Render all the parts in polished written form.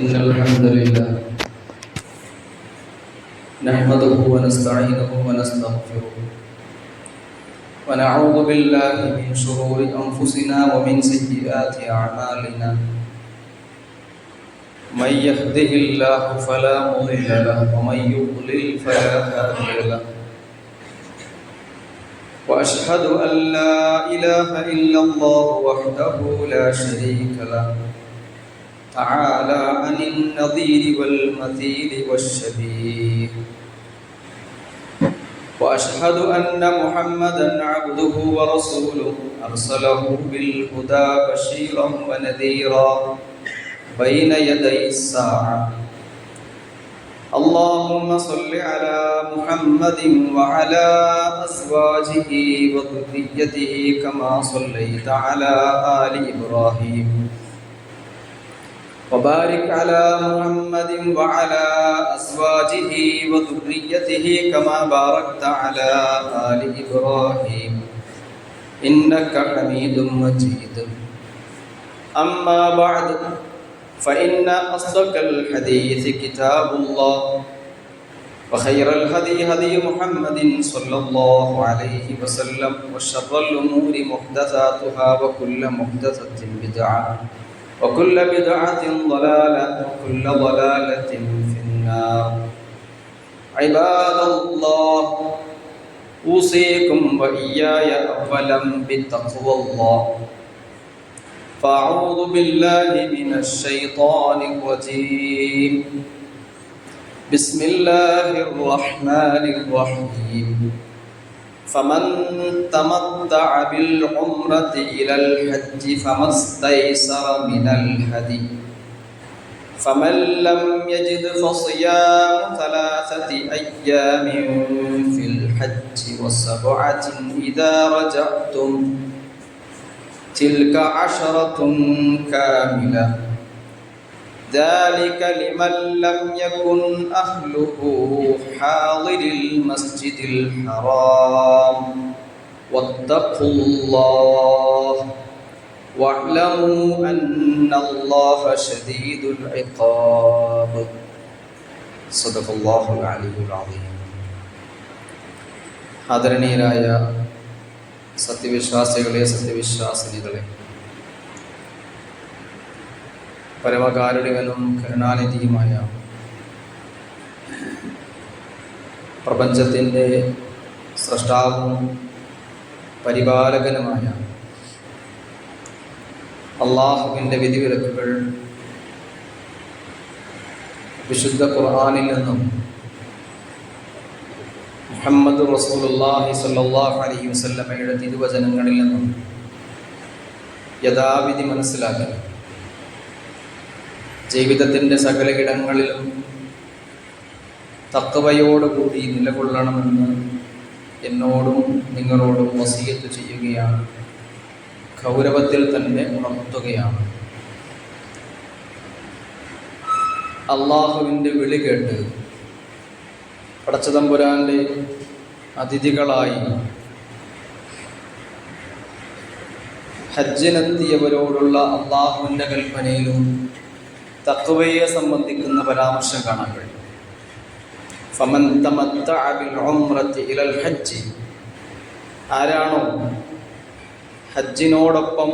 إن الحمد لله نحمده ونستعينه ونستغفره ونعوذ بالله من شرور أنفسنا ومن سيئات أعمالنا من يهده الله فلا مضل له ومن يضلل فلا هادي له وأشهد أن لا إله إلا الله وحده لا شريك له تعالى عن النظير والمثيل والشبيه وأشهد أن محمدًا عبده ورسوله أرسله بالهدى بشيرا ونذيرا بين يدي الساعة اللهم صل على محمد وعلى أزواجه وذريته كما صليت على آل إبراهيم وبارك على محمد وعلى أزواجه وذريته كما باركت على آل إبراهيم إنك حميد مجيد أما بعد فإن أصدق الحديث كتاب الله وخير الهدي هدي محمد صلى الله عليه وسلم وشر الأمور محدثاتها وكل محدثة بدعة وكل بدعة ضلالة وكل ضلالة في النار عباد الله أوصيكم وإياي أولا بتقوى الله فأعوذ بالله من الشيطان الرجيم بسم الله الرحمن الرحيم فمن تمتع بالعمرة إلى الحج فما استيسر من الهدي فمن لم يجد فصيام 3 أيام في الحج و7 إذا رجعتم تلك 10 كاملة ذلك لمن لم يكن أهله حاضر المسجد الحرام واتقوا الله واعلموا أن الله شديد العقاب صدق الله العلي العظيم ആദരണീയരായ സത്യവിശ്വാസികളെ സത്യവിശ്വാസിനികളെ പരമകാരുണികനും കരുണാനിധിയുമായ പ്രപഞ്ചത്തിൻ്റെ സ്രഷ്ടാവും പരിപാലകനുമായ അള്ളാഹുവിൻ്റെ വിധിവിലക്കുകൾ വിശുദ്ധ ഖുർആനിൽ നിന്നും മുഹമ്മദ് റസൂലുള്ളാഹി സ്വല്ലല്ലാഹു അലൈഹി വസല്ലമയുടെ തിരുവചനങ്ങളിൽ നിന്നും യഥാവിധി മനസ്സിലാക്കി ജീവിതത്തിൻ്റെ സകല ഇടങ്ങളിലും തഖ്വയോടുകൂടി നിലകൊള്ളണമെന്ന് എന്നോടും നിങ്ങളോടും വസിയത്ത് ചെയ്യുകയാണ്, ഗൗരവത്തിൽ തന്നെ ഉണർത്തുകയാണ്. അള്ളാഹുവിൻ്റെ വിളി കേട്ട് പടച്ചതമ്പുരാൻ്റെ അതിഥികളായി ഹജ്ജിനെത്തിയവരോടുള്ള അള്ളാഹുവിൻ്റെ കൽപ്പനയിലും തഖ്വയെ സംബന്ധിക്കുന്ന പരാമർശം കാണാൻ കഴിയും. ഫമൻ തമത്തഅ ബിൽ ഉംറതി ഇലൽ ഹജ്ജ്, ആരാണോ ഹജ്ജിനോടൊപ്പം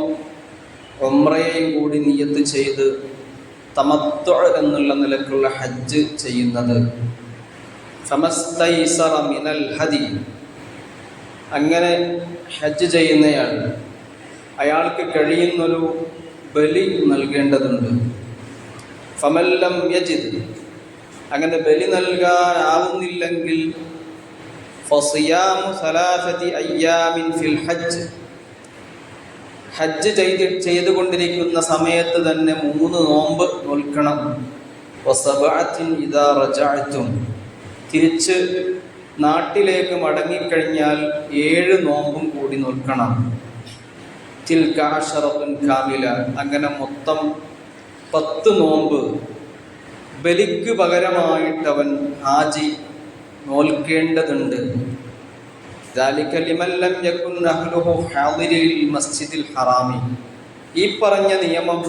ഉംറയെയും കൂടി നിയത്ത് ചെയ്ത് തമത്തു എന്നുള്ള നിലക്കുള്ള ഹജ്ജ് ചെയ്യുന്നത്, ഫമസ്തൈസറ മിനൽ ഹദി, അങ്ങനെ ഹജ്ജ് ചെയ്യുന്നയാൾ അയാൾക്ക് കഴിയുന്നൊരു ബലി നൽകേണ്ടതുണ്ട്. ഫമല്ലം യജിദ്, അങ്ങനെ ബലി നൽകാനാവുന്നില്ലെങ്കിൽ ഫസിയാമു 3 അയ്യാമിൻ ഫിൽ ഹജ്ജ്, ഹജ്ജ് ചെയ്തുകൊണ്ടിരിക്കുന്ന സമയത്ത് തന്നെ 3 നോമ്പ് നോൽക്കണം. വസബഅത്തിൻ ഇദാ റജഅതും, തിരിച്ച് നാട്ടിലേക്ക് മടങ്ങിക്കഴിഞ്ഞാൽ 7 നോമ്പും കൂടി നോൽക്കണം. തിൽക 10 കാമില, അങ്ങനെ മൊത്തം 10 നോമ്പ് ബലിക്ക് പകരമായിട്ടവൻ ഹാജി നോൽക്കേണ്ടതുണ്ട്. ذلك لمن لم يكن أهله حاضر المسجد الحرام, ഈ പറഞ്ഞ നിയമം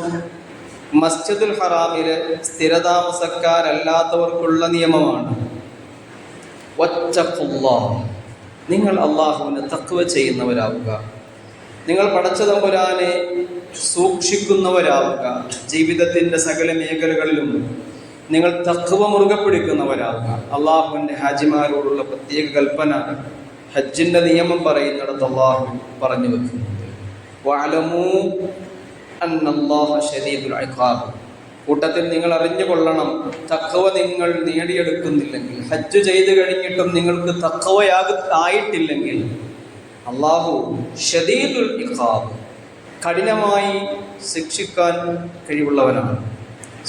മസ്ജിദുൽ ഹറാമിലെ സ്ഥിരതാമസക്കാരല്ലാത്തവർക്കുള്ള നിയമമാണ്. വത്തഖുല്ലാഹ്, നിങ്ങൾ അള്ളാഹുവിനെ തഖ്വ ചെയ്യുന്നവരാവുക, നിങ്ങൾ പടച്ച തമ്പുരാനെ സൂക്ഷിക്കുന്നവരാവുക, ജീവിതത്തിൻ്റെ സകല മേഖലകളിലും നിങ്ങൾ തഖ്വ മുറുകെ പിടിക്കുന്നവരാവുക. അള്ളാഹുവിൻ്റെ ഹാജിമാരോടുള്ള പ്രത്യേക കൽപ്പന ഹജ്ജിൻ്റെ നിയമം പറയുന്നിടത്ത് അള്ളാഹു പറഞ്ഞു വെക്കുന്നുണ്ട്. വഅലമൂ അന്നല്ലാഹ ശദീദുൽ ഇഖാബ്, കൂട്ടത്തിൽ നിങ്ങൾ അറിഞ്ഞുകൊള്ളണം, തഖ്വ നിങ്ങൾ നേടിയെടുക്കുന്നില്ലെങ്കിൽ, ഹജ്ജ് ചെയ്ത് കഴിഞ്ഞിട്ടും നിങ്ങൾക്ക് തഖ്വയായിട്ടില്ലെങ്കിൽ അള്ളാഹു ശദീദുൽ ഇഖാബ്, കഠിനമായി ശിക്ഷിക്കാൻ കഴിവുള്ളവനാണ്.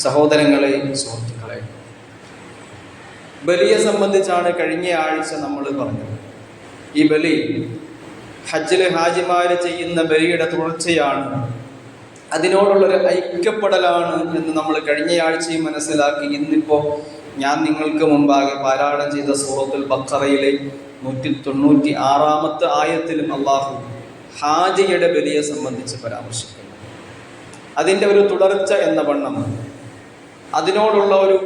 സഹോദരങ്ങളെ, സുഹൃത്തുക്കളെ, ബലിയെ സംബന്ധിച്ചാണ് കഴിഞ്ഞ ആഴ്ച നമ്മൾ പറഞ്ഞത്. ഈ ബലി ഹജ്ജിലെ ഹാജിമാര് ചെയ്യുന്ന ബലിയുടെ തുടർച്ചയാണ്, അതിനോടുള്ളൊരു ഐക്യപ്പെടലാണ് എന്ന് നമ്മൾ കഴിഞ്ഞ ആഴ്ചയും മനസ്സിലാക്കി. ഇന്നിപ്പോൾ ഞാൻ നിങ്ങൾക്ക് മുമ്പാകെ പാരായണം ചെയ്ത സൂറത്തുൽ ബഖറയിലെ 196 ആയത്തിലും അള്ളാഹു ഹാജിയുടെ ബലിയെ സംബന്ധിച്ച് പരാമർശിക്കുന്നു. അതിൻ്റെ ഒരു തുടർച്ച എന്ന വണ്ണം അതിനോടുള്ള ഒരു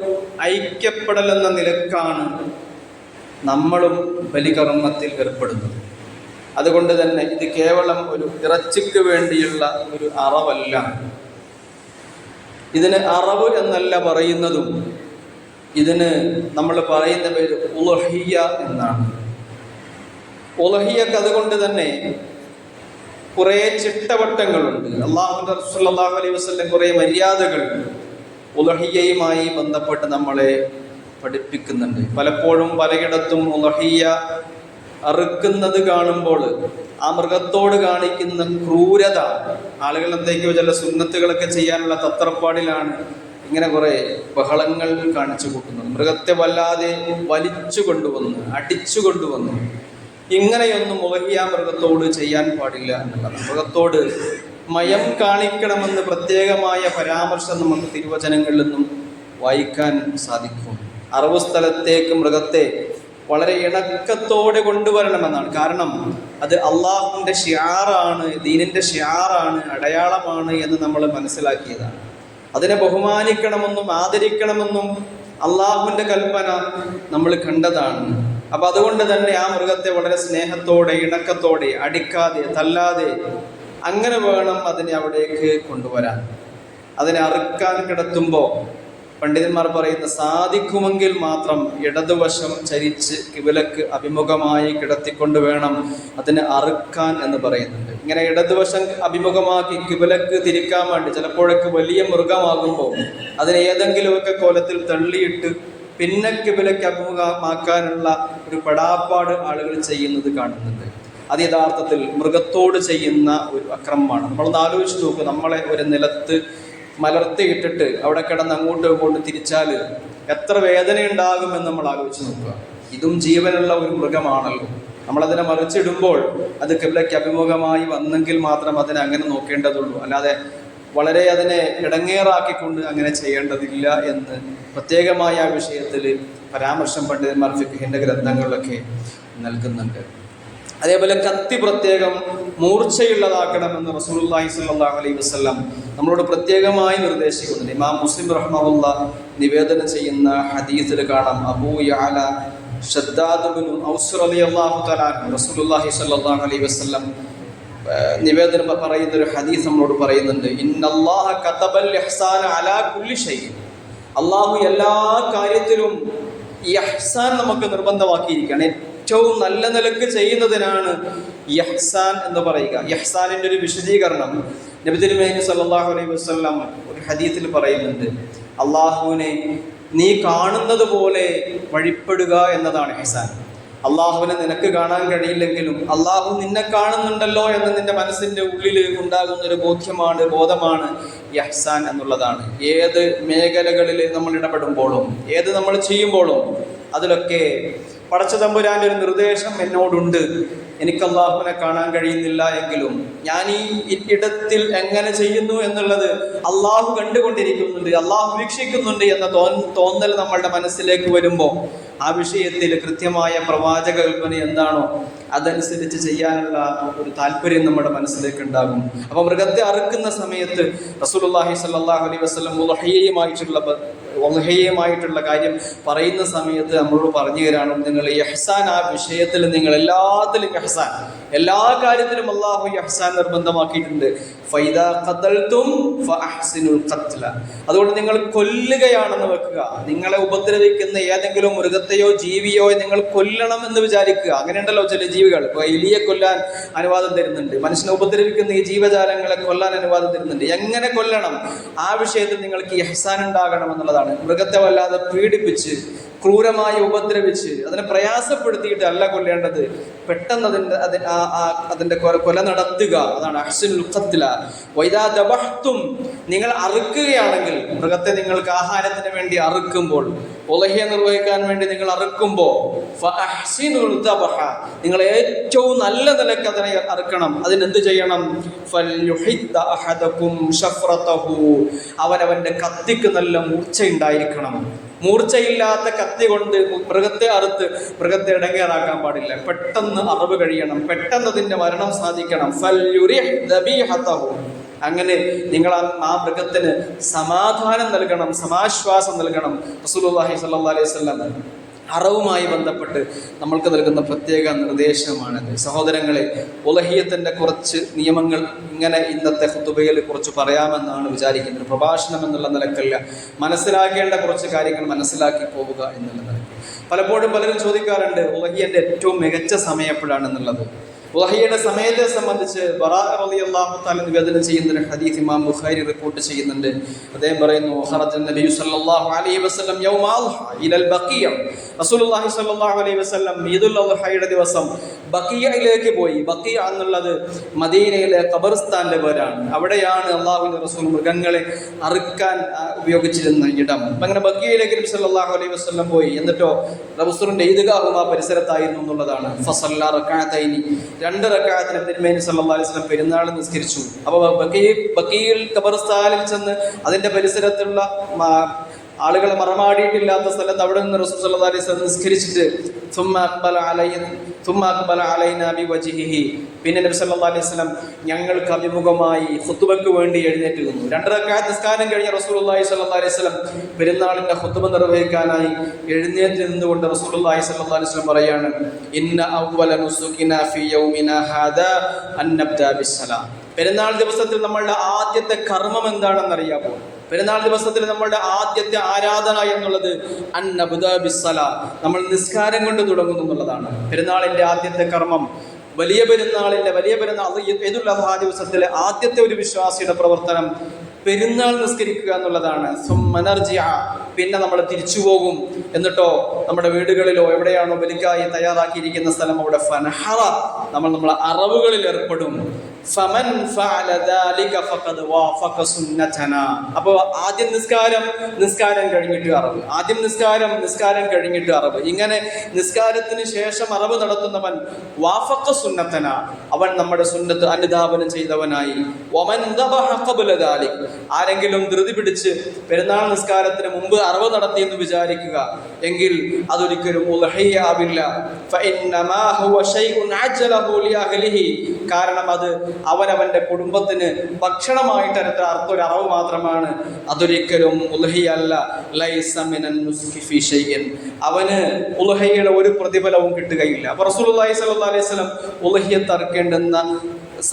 ഐക്യപ്പെടൽ എന്ന നിലക്കാണ് നമ്മളും ബലികർമ്മത്തിൽ ഏർപ്പെടുന്നത്. അതുകൊണ്ട് തന്നെ ഇത് കേവലം ഒരു ഇറച്ചിക്ക് വേണ്ടിയുള്ള ഒരു അറവല്ല. ഇതിന് അറവ് എന്നല്ല പറയുന്നതും, ഇതിന് നമ്മൾ പറയുന്ന പേര് ഉളഹിയ എന്നാണ്. ഉളഹിയക്ക് അതുകൊണ്ട് തന്നെ കുറേ ചിട്ടവട്ടങ്ങളുണ്ട്. അല്ലാഹുവിൻ്റെ റസൂൽ സ്വല്ലല്ലാഹു അലൈഹി വസല്ലം കുറേ മര്യാദകൾ ഉളഹിയയുമായി ബന്ധപ്പെട്ട് നമ്മളെ പഠിപ്പിക്കുന്നുണ്ട്. പലപ്പോഴും പലയിടത്തും ഉളഹിയ അറുക്കുന്നത് കാണുമ്പോൾ ആ മൃഗത്തോട് കാണിക്കുന്ന ക്രൂരത, ആളുകൾ എന്തൊക്കെയോ ചില സുന്നത്തുകളൊക്കെ ചെയ്യാനുള്ള തത്രപ്പാടിലാണ് ഇങ്ങനെ കുറെ ബഹളങ്ങൾ കാണിച്ചു കൂട്ടുന്നത്. മൃഗത്തെ വല്ലാതെ വലിച്ചു കൊണ്ടുവന്ന് അടിച്ചു കൊണ്ടുവന്ന് ഇങ്ങനെയൊന്നും ഉളഹിയ മൃഗത്തോട് ചെയ്യാൻ പാടില്ല എന്നുള്ളതാണ്. മൃഗത്തോട് മയം കാണിക്കണമെന്ന് പ്രത്യേകമായ പരാമർശം നമുക്ക് തിരുവചനങ്ങളിൽ നിന്നും വായിക്കാൻ സാധിക്കും. അറവ് സ്ഥലത്തേക്ക് മൃഗത്തെ വളരെ ഇണക്കത്തോടെ കൊണ്ടുവരണമെന്നാണ്. കാരണം അത് അള്ളാഹുവിൻ്റെ ഷിആറാണ്, ദീനിൻ്റെ ഷിആറാണ്, അടയാളമാണ് എന്ന് നമ്മൾ മനസ്സിലാക്കിയതാണ്. അതിനെ ബഹുമാനിക്കണമെന്നും ആദരിക്കണമെന്നും അള്ളാഹുവിൻ്റെ കൽപ്പന നമ്മൾ കണ്ടതാണ്. അപ്പൊ അതുകൊണ്ട് തന്നെ ആ മൃഗത്തെ വളരെ സ്നേഹത്തോടെ ഇണക്കത്തോടെ അടിക്കാതെ തല്ലാതെ അങ്ങനെ വേണം അതിനെ അവിടേക്ക് കൊണ്ടുവരാൻ. അതിനെ അറുക്കാൻ കിടത്തുമ്പോൾ പണ്ഡിതന്മാർ പറയുന്ന സാധിക്കുമെങ്കിൽ മാത്രം ഇടതുവശം ചരിച്ച് കിബിലക്ക് അഭിമുഖമായി കിടത്തിക്കൊണ്ട് വേണം അതിനെ അറുക്കാൻ എന്ന് പറയുന്നുണ്ട്. ഇങ്ങനെ ഇടതുവശം അഭിമുഖമാക്കി കിബിലക്ക് തിരിക്കാൻ വേണ്ടി ചിലപ്പോഴൊക്കെ വലിയ മൃഗമാകുമ്പോൾ അതിനെ ഏതെങ്കിലുമൊക്കെ കോലത്തിൽ തള്ളിയിട്ട് പിന്നെ കിബിലക്ക് അഭിമുഖമാക്കാനുള്ള ഒരു പെടാപ്പാട് ആളുകൾ ചെയ്യുന്നത് കാണുന്നുണ്ട്. അത് യഥാർത്ഥത്തിൽ മൃഗത്തോട് ചെയ്യുന്ന ഒരു അക്രമമാണ്. നമ്മളൊന്ന് ആലോചിച്ച് നോക്കുക, നമ്മളെ ഒരു നിലത്ത് മലർത്തിയിട്ടിട്ട് അവിടെ കിടന്ന് അങ്ങോട്ടും ഇങ്ങോട്ടും തിരിച്ചാൽ എത്ര വേദന ഉണ്ടാകുമെന്ന് നമ്മൾ ആലോചിച്ച് നോക്കുക. ഇതും ജീവനുള്ള ഒരു മൃഗമാണല്ലോ. നമ്മളതിനെ മറിച്ചിടുമ്പോൾ അത് ഖിബ്ലയ്ക്ക് അഭിമുഖമായി വന്നെങ്കിൽ മാത്രം അതിനെ അങ്ങനെ നോക്കേണ്ടതുള്ളൂ. അല്ലാതെ വളരെ അതിനെ ഇടങ്ങേറാക്കിക്കൊണ്ട് അങ്ങനെ ചെയ്യേണ്ടതില്ല എന്ന് പ്രത്യേകമായ ആ വിഷയത്തിൽ പരാമർശം പണ്ഡിതന്മാർ ഫിഖ്ഹിന്റെ ഗ്രന്ഥങ്ങളിലൊക്കെ നൽകുന്നുണ്ട്. അതേപോലെ കത്തി പ്രത്യേകം മൂർച്ചയുള്ളതാക്കണമെന്ന് റസൂലുള്ളാഹി സ്വല്ലല്ലാഹു അലൈഹി വസല്ലം നമ്മളോട് പ്രത്യേകമായി നിർദ്ദേശിക്കുന്നുണ്ട്. ഇമാം മുസ്ലിം റഹ്മഹുല്ലാഹ് നിവേദനം ചെയ്യുന്ന ഹദീസിൽ കാണാം, അബൂ യഅല ഷദ്ദാദ് ഇബ്നു ഔസ് റളിയല്ലാഹു തആല റസൂലുള്ളാഹി സ്വല്ലല്ലാഹു അലൈഹി വസല്ലം നിവേദനം പറയുന്ന ഒരു ഹദീസ് നമ്മളോട് പറയുന്നുണ്ട്, ഇന്നല്ലാഹ കതബൽ ഇഹ്സാന അലാ കുല്ലി ഷൈഇൻ. അല്ലാഹു എല്ലാ കാര്യത്തിലും ഈ ഇഹ്സാൻ നമുക്ക് നിർബന്ധമാക്കിയിരിക്കുകയാണ്. ഏറ്റവും നല്ല നിലക്ക് ചെയ്യുന്നതിനാണ് ഇഹ്സാൻ എന്ന് പറയുക. ഇഹ്സാനിന്റെ ഒരു വിശദീകരണം നബി തിരുമേനി സല്ലല്ലാഹു അലൈഹി വസല്ലം ഒരു ഹദീസിൽ പറയുന്നുണ്ട്, അള്ളാഹുവിനെ നീ കാണുന്നത് പോലെ വഴിപ്പെടുക എന്നതാണ് ഇഹ്സാൻ. അള്ളാഹുവിനെ നിനക്ക് കാണാൻ കഴിയില്ലെങ്കിലും അള്ളാഹു നിന്നെ കാണുന്നുണ്ടല്ലോ എന്ന് നിന്റെ മനസ്സിന്റെ ഉള്ളിൽ ഉണ്ടാകുന്ന ഒരു ബോധമാണ് ഇഹ്സാൻ എന്നുള്ളതാണ്. ഏത് മേഖലകളിൽ നമ്മൾ ഇടപെടുമ്പോഴും ഏത് നമ്മൾ ചെയ്യുമ്പോഴും അതിലൊക്കെ പടച്ച തമ്പുരാന്റെ ഒരു നിർദ്ദേശം എന്നോടുണ്ട്. എനിക്ക് അള്ളാഹുവിനെ കാണാൻ കഴിയുന്നില്ല എങ്കിലും ഞാൻ ഈ ഇടത്തിൽ എങ്ങനെ ചെയ്യുന്നു എന്നുള്ളത് അള്ളാഹു കണ്ടുകൊണ്ടിരിക്കുന്നുണ്ട്, അള്ളാഹു വീക്ഷിക്കുന്നുണ്ട് എന്ന തോന്നൽ നമ്മളുടെ മനസ്സിലേക്ക് വരുമ്പോൾ ആ വിഷയത്തിൽ കൃത്യമായ പ്രവാചക കൽപ്പന എന്താണോ അതനുസരിച്ച് ചെയ്യാനുള്ള ഒരു താല്പര്യം നമ്മുടെ മനസ്സിലേക്ക് ഉണ്ടാകും. അപ്പൊ മൃഗത്തെ അറുക്കുന്ന സമയത്ത് റസൂലുള്ളാഹി സ്വല്ലല്ലാഹു അലൈഹി വസല്ലം ഉളുഹിയ്യയുമായിട്ടുള്ള കാര്യം പറയുന്ന സമയത്ത് നമ്മളോട് പറഞ്ഞു തരാണ്, നിങ്ങൾ ഇഹ്സാൻ, ആ വിഷയത്തിൽ നിങ്ങൾ എല്ലാത്തിലും ഇഹ്സാൻ, എല്ലാ കാര്യത്തിലും അല്ലാഹു ഇഹ്സാൻ നിർബന്ധമാക്കിയിട്ടുണ്ട്. ഫൈദാ ഖതൽതും ഫഅഹ്സിനുൽ ഖത്ല. അതുകൊണ്ട് നിങ്ങൾ കൊല്ലുകയാണെന്ന് വെക്കുക, നിങ്ങളെ ഉപദ്രവിക്കുന്ന ഏതെങ്കിലും മൃഗത്തെയോ ജീവിയോ നിങ്ങൾ കൊല്ലണം എന്ന് വിചാരിക്കുക. അങ്ങനെയുണ്ടല്ലോ ചില ജീവികൾ, ഇപ്പൊ എലിയെ കൊല്ലാൻ അനുവാദം തരുന്നുണ്ട്, മനുഷ്യനെ ഉപദ്രവിക്കുന്ന ഈ ജീവജാലങ്ങളെ കൊല്ലാൻ അനുവാദം തരുന്നുണ്ട്. എങ്ങനെ കൊല്ലണം, ആ വിഷയത്തിൽ നിങ്ങൾക്ക് ഇഹ്സാൻ ഉണ്ടാകണം എന്നുള്ളതാണ്. മൃഗത്തെ വല്ലാതെ പീഡിപ്പിച്ച് ക്രൂരമായി ഉപദ്രവിച്ച് അതിനെ പ്രയാസപ്പെടുത്തിയിട്ട് അല്ല കൊല്ലേണ്ടത്, പെട്ടെന്ന് അതിന്റെ കൊല നടത്തുക, അതാണ് അഹ്സിനുൽ ഖത്ല. വൈദാ ദബഹ്തും, നിങ്ങൾ അറുക്കുകയാണെങ്കിൽ, മൃഗത്തെ നിങ്ങൾക്ക് ആഹാരത്തിന് വേണ്ടി അറുക്കുമ്പോൾ, ഉളഹിയ നിർവഹിക്കാൻ വേണ്ടി നിങ്ങൾ അറുക്കുമ്പോൾ, ഫഅഹ്സിനുൽ ദബഹ, നിങ്ങൾ ഏറ്റവും നല്ല നിലക്ക് അതിനെ അറുക്കണം. അതിനെന്ത് ചെയ്യണം? ഫൽയുഹിദ്ദ അഹദകും ശഫ്റതഹു, അവനവന്റെ കത്തിക്ക് നല്ല മൂർച്ച ഉണ്ടായിരിക്കണം. മൂർച്ചയില്ലാത്ത കത്തി കൊണ്ട് മൃഗത്തെ അറുത്ത് മൃഗത്തെ ഇടങ്ങേറാക്കാൻ പാടില്ല. പെട്ടെന്ന് അറവ് കഴിയണം, പെട്ടെന്ന് അതിന്റെ മരണം സാധിക്കണം. ഫൽയുരിഹ് ദബീഹതഹു, അങ്ങനെ നിങ്ങൾ ആ മൃഗത്തിന് സമാധാനം നൽകണം, സമാശ്വാസം നൽകണം. റസൂലുള്ളാഹി സ്വല്ലല്ലാഹു അലൈഹി വസല്ലം അറവുമായി ബന്ധപ്പെട്ട് നമ്മൾക്ക് നൽകുന്ന പ്രത്യേക നിർദ്ദേശമാണിത്. സഹോദരങ്ങളെ, ഉലഹിയത്തിന്റെ കുറച്ച് നിയമങ്ങൾ ഇങ്ങനെ ഇന്നത്തെ ഖുതുബയിൽ കുറച്ച് പറയാമെന്നാണ് വിചാരിക്കുന്നത്. പ്രഭാഷണം എന്നുള്ള നിലക്കല്ല, മനസ്സിലാക്കേണ്ട കുറച്ച് കാര്യങ്ങൾ മനസ്സിലാക്കി പോവുക എന്നുള്ള നിലയ്ക്ക്. പലപ്പോഴും പലരും ചോദിക്കാറുണ്ട്, ഉലഹിയന്റെ ഏറ്റവും മികച്ച സമയം എപ്പോഴാണെന്നുള്ളത്. ഉലഹിയുടെ സമയത്തെ സംബന്ധിച്ച് ബറാ റളിയല്ലാഹു തആല നിവേദനം ചെയ്യുന്ന ഒരു ഹദീസ് ഇമാം ബുഖാരി റിപ്പോർട്ട് ചെയ്യുന്നുണ്ട്. അദ്ദേഹം പറയുന്നു, ഖറജൻ നബിയു സല്ലല്ലാഹു അലൈഹി വസല്ലം യൗമ അൽഹ ഇലൽ ബഖിയ, റസൂലുള്ളാഹി സ്വല്ലല്ലാഹു അലൈഹി വസല്ലം ഈദുൽ അൽഹയുടെ ദിവസം ബഖിയയിലേക്ക് പോയി. ബഖിയ എന്നുള്ളത് മദീനയിലെ ഖബർസ്ഥാന്റെ പേരാണ്. അവിടെയാണ് അല്ലാഹുവിന്റെ റസൂൽ മൃഗങ്ങളെ അറുക്കാൻ ഉപയോഗിച്ചിരുന്ന ഇടം. അങ്ങനെ ബഖിയയിലേക്ക് നബി സല്ലല്ലാഹു അലൈഹി വസല്ലം പോയി. എന്നിട്ടോ റസൂലിന്റെ ഈദ്ഗാഹും ആ പരിസരത്തായിരുന്നു എന്നുള്ളതാണ്. ഫസല്ല റകഅതൈനി, 2 റകഅത്തിന് തിരുമേനി സല്ലല്ലാഹു അലൈഹി വസല്ലം പെരുന്നാൾ നിസ്കരിച്ചു. അപ്പോൾ ബഖീൽ ഖബർസ്ഥാനിൽ ചെന്ന് അതിന്റെ പരിസരത്തുള്ള ആളുകളെ മറമാടിയിട്ടില്ലാത്ത സ്ഥലത്ത് അവിടെ നിന്ന് റസൂൽ സല്ലല്ലാഹു അലൈഹി വസല്ലം നിസ്കരിച്ചിട്ട് പിന്നെ നബി സല്ലല്ലാഹു അലൈഹി വസല്ലം ഞങ്ങൾക്ക് അഭിമുഖമായി ഖുതുബക്ക് വേണ്ടി എഴുന്നേറ്റ് നിന്നു. 2 റകഅത്ത് നിസ്കാരം കഴിഞ്ഞ റസൂലുള്ളാഹി സ്വല്ലല്ലാഹു അലൈഹി വസല്ലം പെരുന്നാളിന്റെ ഖുതുബ നിർവഹിക്കാനായി എഴുന്നേറ്റ് നിന്നുകൊണ്ട് റസൂലുള്ളാഹി സ്വല്ലല്ലാഹു അലൈഹി വസല്ലം പറയാണ്, ഇന്ന അവ്വല നുസുകിനാ ഫീ യൗമിനാ ഹാദാ അൻ നബ്ദാ ബിസ്സലാം. പെരുന്നാൾ ദിവസത്തിൽ നമ്മളുടെ ആദ്യത്തെ കർമ്മം എന്താണെന്നറിയാമോ? പെരുന്നാൾ ദിവസത്തിൽ നമ്മളുടെ ആദ്യത്തെ ആരാധന എന്നുള്ളത് അന്നബ്ദാ ബിസ്സലാ, നമ്മൾ നിസ്കാരം കൊണ്ട് തുടങ്ങുന്നു എന്നുള്ളതാണ്. പെരുന്നാളിന്റെ ആദ്യത്തെ കർമ്മം, വലിയ പെരുന്നാൾ ഈദുൽ അദ്ഹാ ദിവസത്തിലെ ആദ്യത്തെ ഒരു വിശ്വാസിയുടെ പ്രവർത്തനം പെരുന്നാൾ നിസ്കരിക്കുക എന്നുള്ളതാണ്. പിന്നെ നമ്മൾ തിരിച്ചു പോകും. എന്നിട്ടോ നമ്മുടെ വീടുകളിലോ എവിടെയാണോ ബലിക്കായി തയ്യാറാക്കിയിരിക്കുന്ന സ്ഥലം അവിടെ ഫനഹറ, നമ്മൾ അറവുകളിൽ ഏർപ്പെടും. ഫമൻ ഫഅല ദാലിക ഫഖദ് വാഫഖ സുന്നതനാ. അപ്പോൾ ആദ്യം നിസ്കാരം കഴിഞ്ഞിട്ട് അറവ്, ആദ്യം നിസ്കാരം കഴിഞ്ഞിട്ട് അറവ്, ഇങ്ങനെ നിസ്കാരത്തിന് ശേഷം അറവ് നടത്തുന്നവൻ വാഫഖ സുന്നതനാ, അവൻ നമ്മുടെ സുന്നത്ത് അനുധാവനം ചെയ്തവനായി. വമൻ ദബഹ ഖബ്ല ദാലിക്, ആരെങ്കിലും ധൃതി പിടിച്ച് പെരുന്നാൾ നിസ്കാരത്തിന് മുമ്പ് അറവ് നടത്തി എന്ന് വിചാരിക്കുക എങ്കിൽ അതൊരിക്കലും ഉൽഹിയ ആവില്ല. ഫഇന്നമാ ഹുവ ശൈഉൻ അജലഹു ലിഅഹ്ലിഹി, കാരണം അത് അവനവന്റെ കുടുംബത്തിന് ഭക്ഷണമായിട്ട് അടുത്ത ഒരു അറവ് മാത്രമാണ്. അതൊരിക്കലും ഉൽഹിയ അല്ല. ലൈസ മിനൻ നുസ്ഖി ഫീ ഷൈഇൻ, അവന് ഉൽഹിയയുടെ ഒരു പ്രതിഫലവും കിട്ടുകയില്ല. അപ്പോൾ റസൂലുള്ളാഹി സ്വല്ലല്ലാഹു അലൈഹി വസല്ലം ഉൽഹിയത്ത് അറുക്കേണ്ടുന്ന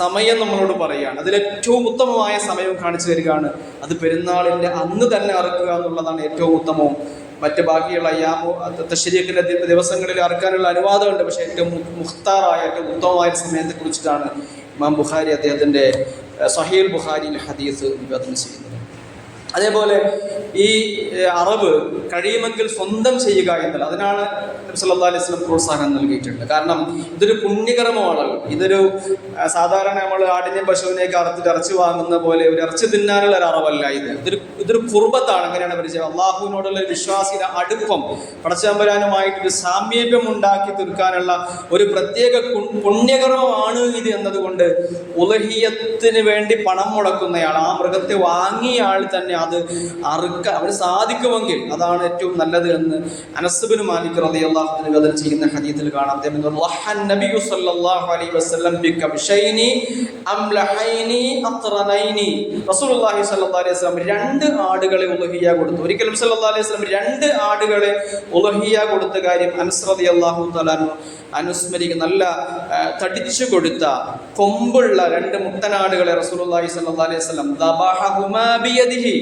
സമയം നമ്മളോട് പറയുകയാണ്. അതിലേറ്റവും ഉത്തമമായ സമയം കാണിച്ചു തരികയാണ്. അത് പെരുന്നാളിന്റെ അന്ന് തന്നെ അറുക്കുക എന്നുള്ളതാണ് ഏറ്റവും ഉത്തമവും. മറ്റ് ബാക്കിയുള്ള തശ്രീഖിന്റെ ദിവസങ്ങളിൽ അറുക്കാനുള്ള അനുവാദമുണ്ട്. പക്ഷെ ഏറ്റവും മുഖ്താറായ ഏറ്റവും ഉത്തമമായ സമയത്തെ കുറിച്ചിട്ടാണ് ഇമാം ബുഖാരി അദ്ദേഹത്തിന്റെ സഹീഹുൽ ബുഖാരിയിൽ ഹദീസ് നിവേദനം ചെയ്യുന്നത്. അതേപോലെ ഈ അറവ് കഴിയുമെങ്കിൽ സ്വന്തം ചെയ്യുക എന്നല്ല, അതിനാണ് നബി സല്ലല്ലാഹു അലൈഹി വസല്ലം പ്രോത്സാഹനം നൽകിയിട്ടുണ്ട്. കാരണം ഇതൊരു പുണ്യകർമ്മമാണല്ലോ. ഇതൊരു സാധാരണ നമ്മൾ ആടിനെയും പശുവിനെയൊക്കെ അറുത്തിട്ട് ഇറച്ചി വാങ്ങുന്ന പോലെ ഒരു ഇറച്ചി തിന്നാനുള്ള ഒരു അറവല്ല. ഇതൊരു ഖുർബത്താണ്. അങ്ങനെയാണ് പരിചയം. അള്ളാഹുവിനോടുള്ള ഒരു വിശ്വാസിയുടെ അടുപ്പം, പടച്ചതമ്പുരാനുമായിട്ടൊരു സാമീപ്യം ഉണ്ടാക്കി തീർക്കാനുള്ള ഒരു പ്രത്യേക പുണ്യകർമ്മമാണ് ഇത് എന്നതുകൊണ്ട് ഉലഹിയത്തിന് വേണ്ടി പണം മുടക്കുന്നയാൾ, ആ മൃഗത്തെ വാങ്ങിയ ആൾ തന്നെ അത് അറുക്കാൻ അവന് സാധിക്കുമെങ്കിൽ അതാണ് ഏറ്റവും നല്ലത് എന്ന് അനസ് ബിൻ മാലിക് റളിയല്ലാഹു അൻഹു നിവേദനം ചെയ്യുന്ന ഹദീസിൽ കാണാം. അദ്ദേഹം നബിയു സല്ലല്ലാഹു അലൈഹി വസല്ലം ബികബ്ശൈനി അംലഹൈനി അഖ്റനൈനി. റസൂലുള്ളാഹി സ്വല്ലല്ലാഹു അലൈഹി വസല്ലം 2 ആടുകളെ ഉളുഹിയ കൊടുത്തു. ഒരിക്കലും സല്ലല്ലാഹു അലൈഹി വസല്ലം 2 ആടുകളെ ഉളുഹിയ കൊടുത്ത കാര്യം അനസ് റളിയല്ലാഹു തആല അനുസ്മരിക്കുന്ന നല്ല തടിച്ചു കൊടുത്ത കൊമ്പുള്ള 2 മുട്ടനാടുകളെ റസൂലുള്ളാഹി സ്വല്ലല്ലാഹു അലൈഹി വസല്ലം ദബഹഹുമാ ബിയദിഹി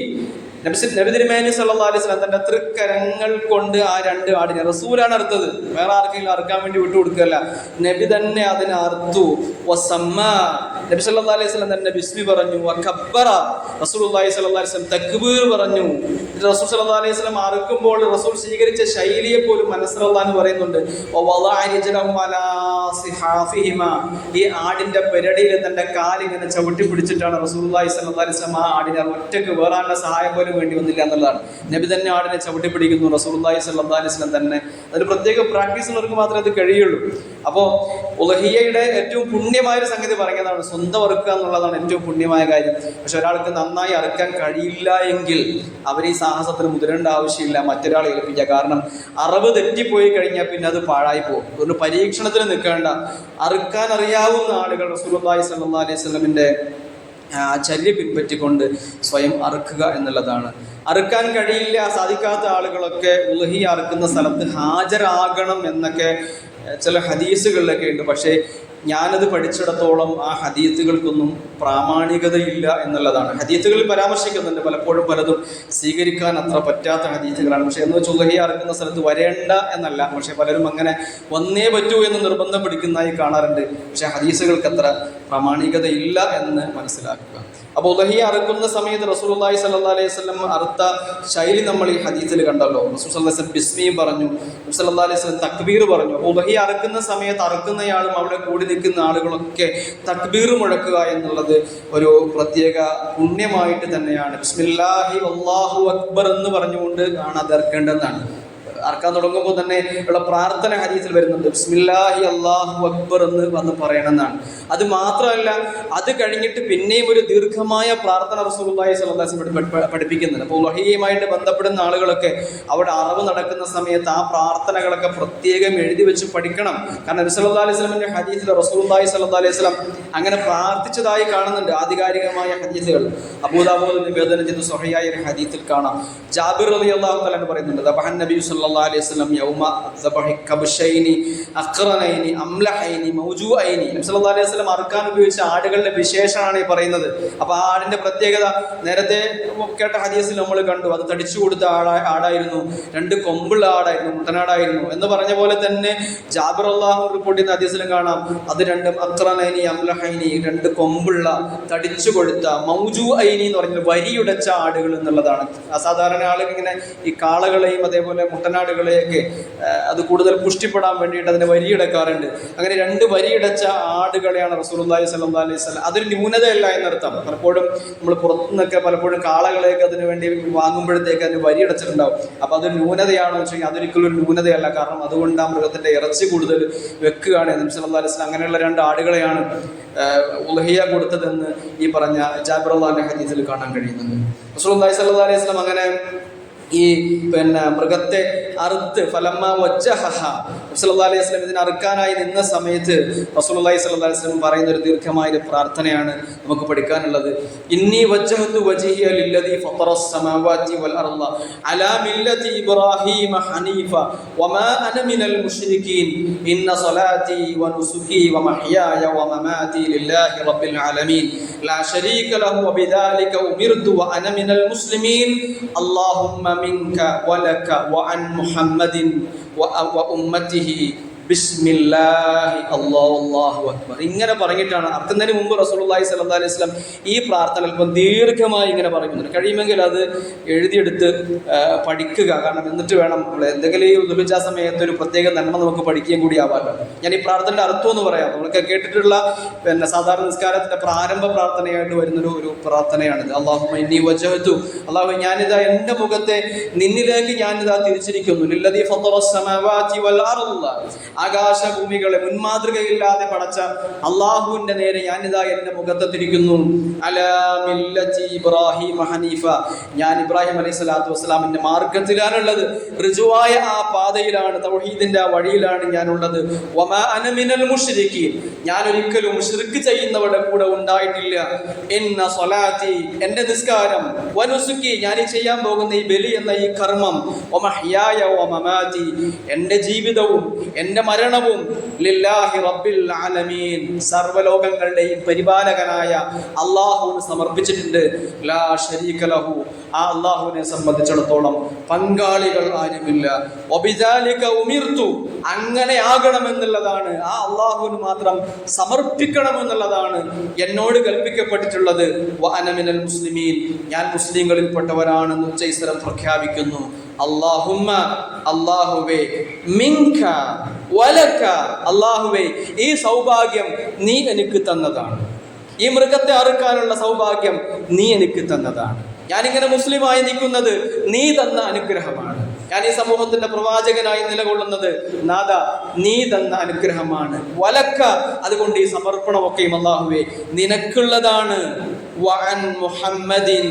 നബി തിരുമേനി സല്ലല്ലാഹു അലൈഹി വസല്ലം തന്റെ തൃക്കരങ്ങൾ കൊണ്ട് ആ 2 ആടിനെ, റസൂലാണ് അറുത്തത്, വേറെ ആർക്കെങ്കിലും അറുക്കാൻ വേണ്ടി വിട്ടുകൊടുക്കുകയല്ല, നബി തന്നെ അതിനെ അറുത്തു. നബി സല്ലല്ലാഹു അലൈഹി വസല്ലം തന്നെ ബിസ്മി പറഞ്ഞു. വകബ്ബറ റസൂലുള്ളാഹി സ്വല്ലല്ലാഹു അലൈഹി വസല്ലം തക്ബീർ പറഞ്ഞു. റസൂൽ സല്ലല്ലാഹു അലൈഹി വസല്ലം അറുക്കുമ്പോൾ റസൂൽ സ്വീകരിച്ച ശൈലിയെ പോലും മനസ്സിലാന്ന് പറയുന്നുണ്ട്. ഈ ആടിന്റെ പെരടിയിൽ തന്റെ കാലിങ്ങനെ ചവിട്ടി പിടിച്ചിട്ടാണ് റസൂലുള്ളാഹി സ്വല്ലല്ലാഹു അലൈഹി വസല്ലം ആ ആടിനെ ഒറ്റക്ക് വേറെ ആളുടെ സഹായം പോലും വേണ്ടി വന്നില്ല എന്നുള്ളതാണ്. നബി തന്നെ ആടിനെ ചവിട്ടി പിടിക്കുന്നു, റസൂലുള്ളാഹി സ്വല്ലല്ലാഹു അലൈഹി വസല്ലം തന്നെ. അതിന് പ്രത്യേക പ്രാക്ടീസ് ഉള്ളവർക്ക് മാത്രമേ അത് കഴിയുള്ളൂ. അപ്പോൾ ഉളഹിയയുടെ ഏറ്റവും പുണ്യമായ ഒരു സംഗതി പറഞ്ഞതാണ്, സ്വന്തം അറുക്കുക എന്നുള്ളതാണ് ഏറ്റവും പുണ്യമായ കാര്യം. പക്ഷെ ഒരാൾക്ക് നന്നായി അറുക്കാൻ കഴിയില്ല എങ്കിൽ അവർ ഈ സാഹസത്തിന് മുതിരേണ്ട ആവശ്യമില്ല, മറ്റൊരാളെ ഏൽപ്പിക്കുക. കാരണം അറിവ് തെറ്റിപ്പോയി കഴിഞ്ഞാൽ പിന്നെ അത് പാഴായി പോകും. അതുകൊണ്ട് പരീക്ഷണത്തിന് നിൽക്കേണ്ട, അറുക്കാൻ അറിയാവുന്ന ആളുകൾ റസൂലുള്ളാഹി സ്വല്ലല്ലാഹു അലൈഹി വസല്ലമിന്റെ ചര്യ പിൻപറ്റിക്കൊണ്ട് സ്വയം അറുക്കുക എന്നുള്ളതാണ്. അറുക്കാൻ കഴിയില്ല, സാധിക്കാത്ത ആളുകളൊക്കെ ഉളുഹിയ അറുക്കുന്ന സ്ഥലത്ത് ഹാജരാകണം എന്നൊക്കെ ചില ഹദീസുകളിലൊക്കെ ഉണ്ട്. പക്ഷേ ഞാനത് പഠിച്ചിടത്തോളം ആ ഹദീസുകൾക്കൊന്നും പ്രാമാണികതയില്ല എന്നുള്ളതാണ്. ഹദീസുകളിൽ പരാമർശിക്കുന്നുണ്ട്, പലപ്പോഴും പലതും സ്വീകരിക്കാൻ അത്ര പറ്റാത്ത ഹദീസുകളാണ്. പക്ഷെ എന്ന് വെച്ച് ഉളുഹിയ അറുക്കുന്ന സ്ഥലത്ത് വരേണ്ട എന്നല്ല, പക്ഷെ പലരും അങ്ങനെ വന്നേ പറ്റൂ എന്ന് നിർബന്ധം പിടിക്കുന്നതായി കാണാറുണ്ട്. പക്ഷെ ഹദീസുകൾക്ക് അത്ര പ്രാമാണികതയില്ല എന്ന് മനസ്സിലാക്കുക. അപ്പോൾ ഉളുഹിയ അറുക്കുന്ന സമയത്ത് റസൂലുള്ളാഹി സ്വല്ലല്ലാഹു അലൈഹി വസല്ലം അറുത്ത ശൈലി നമ്മൾ ഈ ഹദീസിൽ കണ്ടല്ലോ. റസൂൽ സ്വല്ലല്ലാഹു അലൈഹി വസല്ലം ബിസ്മിയും പറഞ്ഞു, റസൂൽ സ്വല്ലല്ലാഹു അലൈഹി വസല്ലം തക്ബീർ പറഞ്ഞു. ഉളുഹിയ അറുക്കുന്ന സമയത്ത് അറുക്കുന്നയാളും അവിടെ കൂടി നിൽക്കുന്ന ആളുകളൊക്കെ തക്ബീർ മുഴക്കുക എന്നുള്ളത് ഒരു പ്രത്യേക പുണ്യമായിട്ട് തന്നെയാണ്. ബിസ്മില്ലാഹി അല്ലാഹു അക്ബർ എന്ന് പറഞ്ഞുകൊണ്ട് ആണ് അത് അറുക്കേണ്ടതെന്നാണ്. അറക്കാൻ തുടങ്ങുമ്പോൾ തന്നെ ഉള്ള പ്രാർത്ഥന ഹദീസിൽ വരുന്നുണ്ട്, ബിസ്മില്ലാഹി അല്ലാഹു അക്ബർ എന്ന് വന്ന് പറയണമെന്നാണ്. അത് മാത്രമല്ല, അത് കഴിഞ്ഞിട്ട് പിന്നെയും ഒരു ദീർഘമായ പ്രാർത്ഥന റസൂലുള്ളാഹി സ്വല്ലല്ലാഹു അലൈഹി വസല്ലം പഠിപ്പിക്കുന്നുണ്ട്. അപ്പോൾ ഉളുഹിയയുമായിട്ട് ബന്ധപ്പെടുന്ന ആളുകളൊക്കെ അവിടെ അറിവ് നടക്കുന്ന സമയത്ത് ആ പ്രാർത്ഥനകളൊക്കെ പ്രത്യേകം എഴുതി വെച്ച് പഠിക്കണം. കാരണം നബി സല്ലല്ലാഹു അലൈഹി വസല്ലമിന്റെ ഹദീസിൽ റസൂലുള്ളാഹി സ്വല്ലല്ലാഹു അലൈഹി വസല്ലം അങ്ങനെ പ്രാർത്ഥിച്ചതായി കാണുന്നുണ്ട്. ആധികാരികമായ ഹദീസുകൾ അബൂദാവൂദ് നിവേദനം ചെയ്ത സ്വഹീഹായ ഒരു ഹദീസിൽ കാണാം. ജാബിർ റളിയല്ലാഹു തആല പറയുന്നുണ്ട്, ദബഹൻ നബി സല്ലല്ലാഹു അലൈഹി വസല്ലം യൗമ ദബഹി കബ്ശൈനി അഖ്റനൈനി അംലഹൈനി മൗജൂഅൈനി. നബി സല്ലല്ലാഹു അലൈഹി വസല്ലം അറുക്കാൻ ഉപയോഗിച്ച ആടുകളുടെ വിശേഷണമാണ് ഈ പറയുന്നത്. അപ്പൊ ആ ആടിന്റെ പ്രത്യേകത നേരത്തെ കേട്ട ഹദീസിൽ നമ്മൾ കണ്ടു, അത് തടിച്ചു കൊടുത്ത ആടായിരുന്നു, 2 കൊമ്പുള്ള ആടായിരുന്നു, മുട്ടനാടായിരുന്നു എന്ന് പറഞ്ഞ പോലെ തന്നെ ജാബിർ റളിയല്ലാഹു റിപ്പോർട്ട് ചെയ്യുന്ന ഹദീസിലും കാണാം, അത് 2 അഖ്റനൈനി അംലഹൈനി 2 കൊമ്പുള്ള തടിച്ചു കൊടുത്ത മൗജൂഅൈനി എന്ന് പറഞ്ഞാൽ വരിയുടച്ച ആടുകൾ എന്നുള്ളതാണ്. അസാധാരണ ആളുകൾ ഇങ്ങനെ ഈ കാളകളെയും അതേപോലെ മുട്ടനാടുകളെയൊക്കെ അത് കൂടുതൽ പുഷ്ടിപ്പെടാൻ വേണ്ടിയിട്ട് അതിന് വരിയിടക്കാറുണ്ട്. അങ്ങനെ 2 വരിയിടച്ച ആടുകളെയാണ് റസൂലുള്ളാഹി സ്വല്ലല്ലാഹു അലൈഹി വസല്ലം. അതൊരു ന്യൂനതയല്ല എന്നർത്ഥം. പലപ്പോഴും നമ്മൾ പുറത്തുനിന്നൊക്കെ പലപ്പോഴും കാളകളെയൊക്കെ അതിന് വേണ്ടി വാങ്ങുമ്പോഴത്തേക്ക് അതിന് വരിയടച്ചിട്ടുണ്ടാവും. അപ്പോൾ അതൊരു ന്യൂനതയാണോ വെച്ചാൽ അതൊരിക്കലും ഒരു ന്യൂനതയല്ല. കാരണം അതുകൊണ്ട് ആ മൃഗത്തിന്റെ ഇറച്ചി കൂടുതൽ വെക്കുകയാണ്. നബി സല്ലല്ലാഹു അലൈഹി വസല്ലം അങ്ങനെയുള്ള 2 ആടുകളെയാണ് ഉളുഹിയ കൊടുത്തതെന്ന് ഈ പറഞ്ഞ ജാബിർ റളിയല്ലാഹു ഹദീസിൽ കാണാൻ കഴിയുന്നുണ്ട്. റസൂലുള്ളാഹി സ്വല്ലല്ലാഹു അലൈഹി വസല്ലം അങ്ങനെ ഈ മൃഗത്തെ അറുത്ത് ഫലമ്മ വജ്ജഹഹ റസൂലുള്ളാഹി അലൈഹി വസല്ലം ഇതിനെ അറുക്കാനായി നിന്ന സമയത്ത് റസൂലുള്ളാഹി സ്വല്ലല്ലാഹു അലൈഹി വസല്ലം പറയുന്ന ഒരു ദീർഘമായ ഒരു പ്രാർത്ഥനയാണ് നമുക്ക് പഠിക്കാനുള്ളത്. ഇന്നി വജ്ജഹതു വജ്ഹിയ ലില്ലദീ ഫത്തറസ് സമാവാതി വൽ അർള അലാ മില്ലതി ഇബ്രാഹീമ ഹനീഫ വമാ അന മിനൽ മുശ്രികീൻ ഇന്ന സ്വലാത്തി വനുസുകി വമഹ്യായ വമമാതി ലില്ലാഹി റബ്ബിൽ ആലമീൻ ലാ ശരീക ലഹു വബിദാലിക ഉമിർതു വഅന മിനൽ മുസ്ലിമീൻ അല്ലാഹുമ്മ منك ولك وعن محمد وأمته ബിസ്മില്ലാഹി അല്ലാഹു അക്ബർ. ഇങ്ങനെ പറഞ്ഞിട്ടാണ് അർക്കുന്നതിന് മുമ്പ് റസൂലുള്ളാഹി സ്വല്ലല്ലാഹു അലൈഹി വസല്ലം ഈ പ്രാർത്ഥന അല്പം ദീർഘമായി ഇങ്ങനെ പറയുന്നുണ്ട്. കഴിയുമെങ്കിൽ അത് എഴുതിയെടുത്ത് പഠിക്കുക. കാരണം എന്നിട്ട് വേണം നമ്മൾ എന്തെങ്കിലും ഈ ദുൽഹിജ്ജ സമയത്ത് ഒരു പ്രത്യേക നന്മ നമുക്ക് പഠിക്കുകയും കൂടി ആവാമല്ലോ. ഞാൻ ഈ പ്രാർത്ഥനയുടെ അർത്ഥം എന്ന് പറയാം. നമ്മളൊക്കെ കേട്ടിട്ടുള്ള സാധാരണ നിസ്കാരത്തിന്റെ പ്രാരംഭ പ്രാർത്ഥനയായിട്ട് വരുന്നൊരു പ്രാർത്ഥനയാണിത്. അല്ലാഹുമ്മ ഇന്നി വജ്ജഹതു, അല്ലാഹു ഞാനിതാ എൻ്റെ മുഖത്തെ നിന്നിലേക്ക് ഞാനിതാ തിരിച്ചിരിക്കുന്നു. ലില്ലദീ ഫത്തറസ് സമാവാതി വൽ അർള, ആകാശഭൂമികളെ മുൻമാതൃകയില്ലാതെ പടച്ച അള്ളാഹുവിന്റെ നേരെ ഞാനിതാ എന്റെ മുഖത്തെത്തിരിക്കുന്നു. അലാ മില്ലത്തി ഇബ്രാഹിം ഹനീഫ, ഞാൻ ഇബ്രാഹിം അലൈഹി സ്വലാത്തു വസ്സലാമിന്റെ മാർഗത്തിലാണുള്ളത്. ഋജുവായ ആ പാതയിലാണ്, തൗഹീദിന്റെ ആ വഴിയിലാണ് ഞാനുള്ളത്. വമാ അന മിനൽ മുശ്രിക്കീൻ, ഞാൻ ഒരിക്കലും ശിർക്ക് ചെയ്യുന്നവരുടെ കൂടെ ഉണ്ടായിട്ടില്ല. ഇന്ന സ്വലാത്തി, എന്റെ നിസ്കാരം, വനുസുക്കി, ഞാൻ ഈ ചെയ്യാൻ പോകുന്ന ഈ ബലി എന്ന ഈ കർമ്മം, വമഹ്യായ വമമാതി, എന്റെ ജീവിതവും എന്റെ മരണവും, ലില്ലാഹി റബ്ബിൽ ആലമീൻ, സർവ്വലോകങ്ങളുടെയും പരിപാലകനായ അള്ളാഹുവിന് സമർപ്പിച്ചിട്ടുണ്ട്. ലാ ശരീക ലഹു, ആ അള്ളാഹുവിനെ സംബന്ധിച്ചിടത്തോളം പങ്കാളികൾ ആരുമില്ല. വബിദാലിക ഉമിർതു, അങ്ങനെ ആകണമെന്നുള്ളതാണ്, ആ അള്ളാഹുവിന് മാത്രം സമർപ്പിക്കണമെന്നുള്ളതാണ് എന്നോട് കൽപ്പിക്കപ്പെട്ടിട്ടുള്ളത്. വഅന മിനൽ മുസ്ലിമീൻ, ഞാൻ മുസ്ലിങ്ങളിൽപ്പെട്ടവരാണെന്ന് ഉച്ചൈസ്വരം പ്രഖ്യാപിക്കുന്നു. അല്ലാഹുമ്മ, അല്ലാഹുവേ, മിൻക വലക, അല്ലാഹുവേ, ഈ സൗഭാഗ്യം നീ എനിക്ക് തന്നതാണ്. ഈ മൃഗത്തെ അറുക്കാനുള്ള സൗഭാഗ്യം നീ എനിക്ക് തന്നതാണ്. ഞാനിങ്ങനെ മുസ്ലിമായി നിൽക്കുന്നത് നീ തന്ന അനുഗ്രഹമാണ്. ഞാൻ ഈ സമൂഹത്തിന്റെ പ്രവാചകനായി നിലകൊള്ളുന്നത് നാഥ നീ തന്ന അനുഗ്രഹമാണ്. വലക്ക, അതുകൊണ്ട് ഈ സമർപ്പണമൊക്കെയും അല്ലാഹുവേ നിനക്കുള്ളതാണ്. വഅൻ മുഹമ്മദിൻ,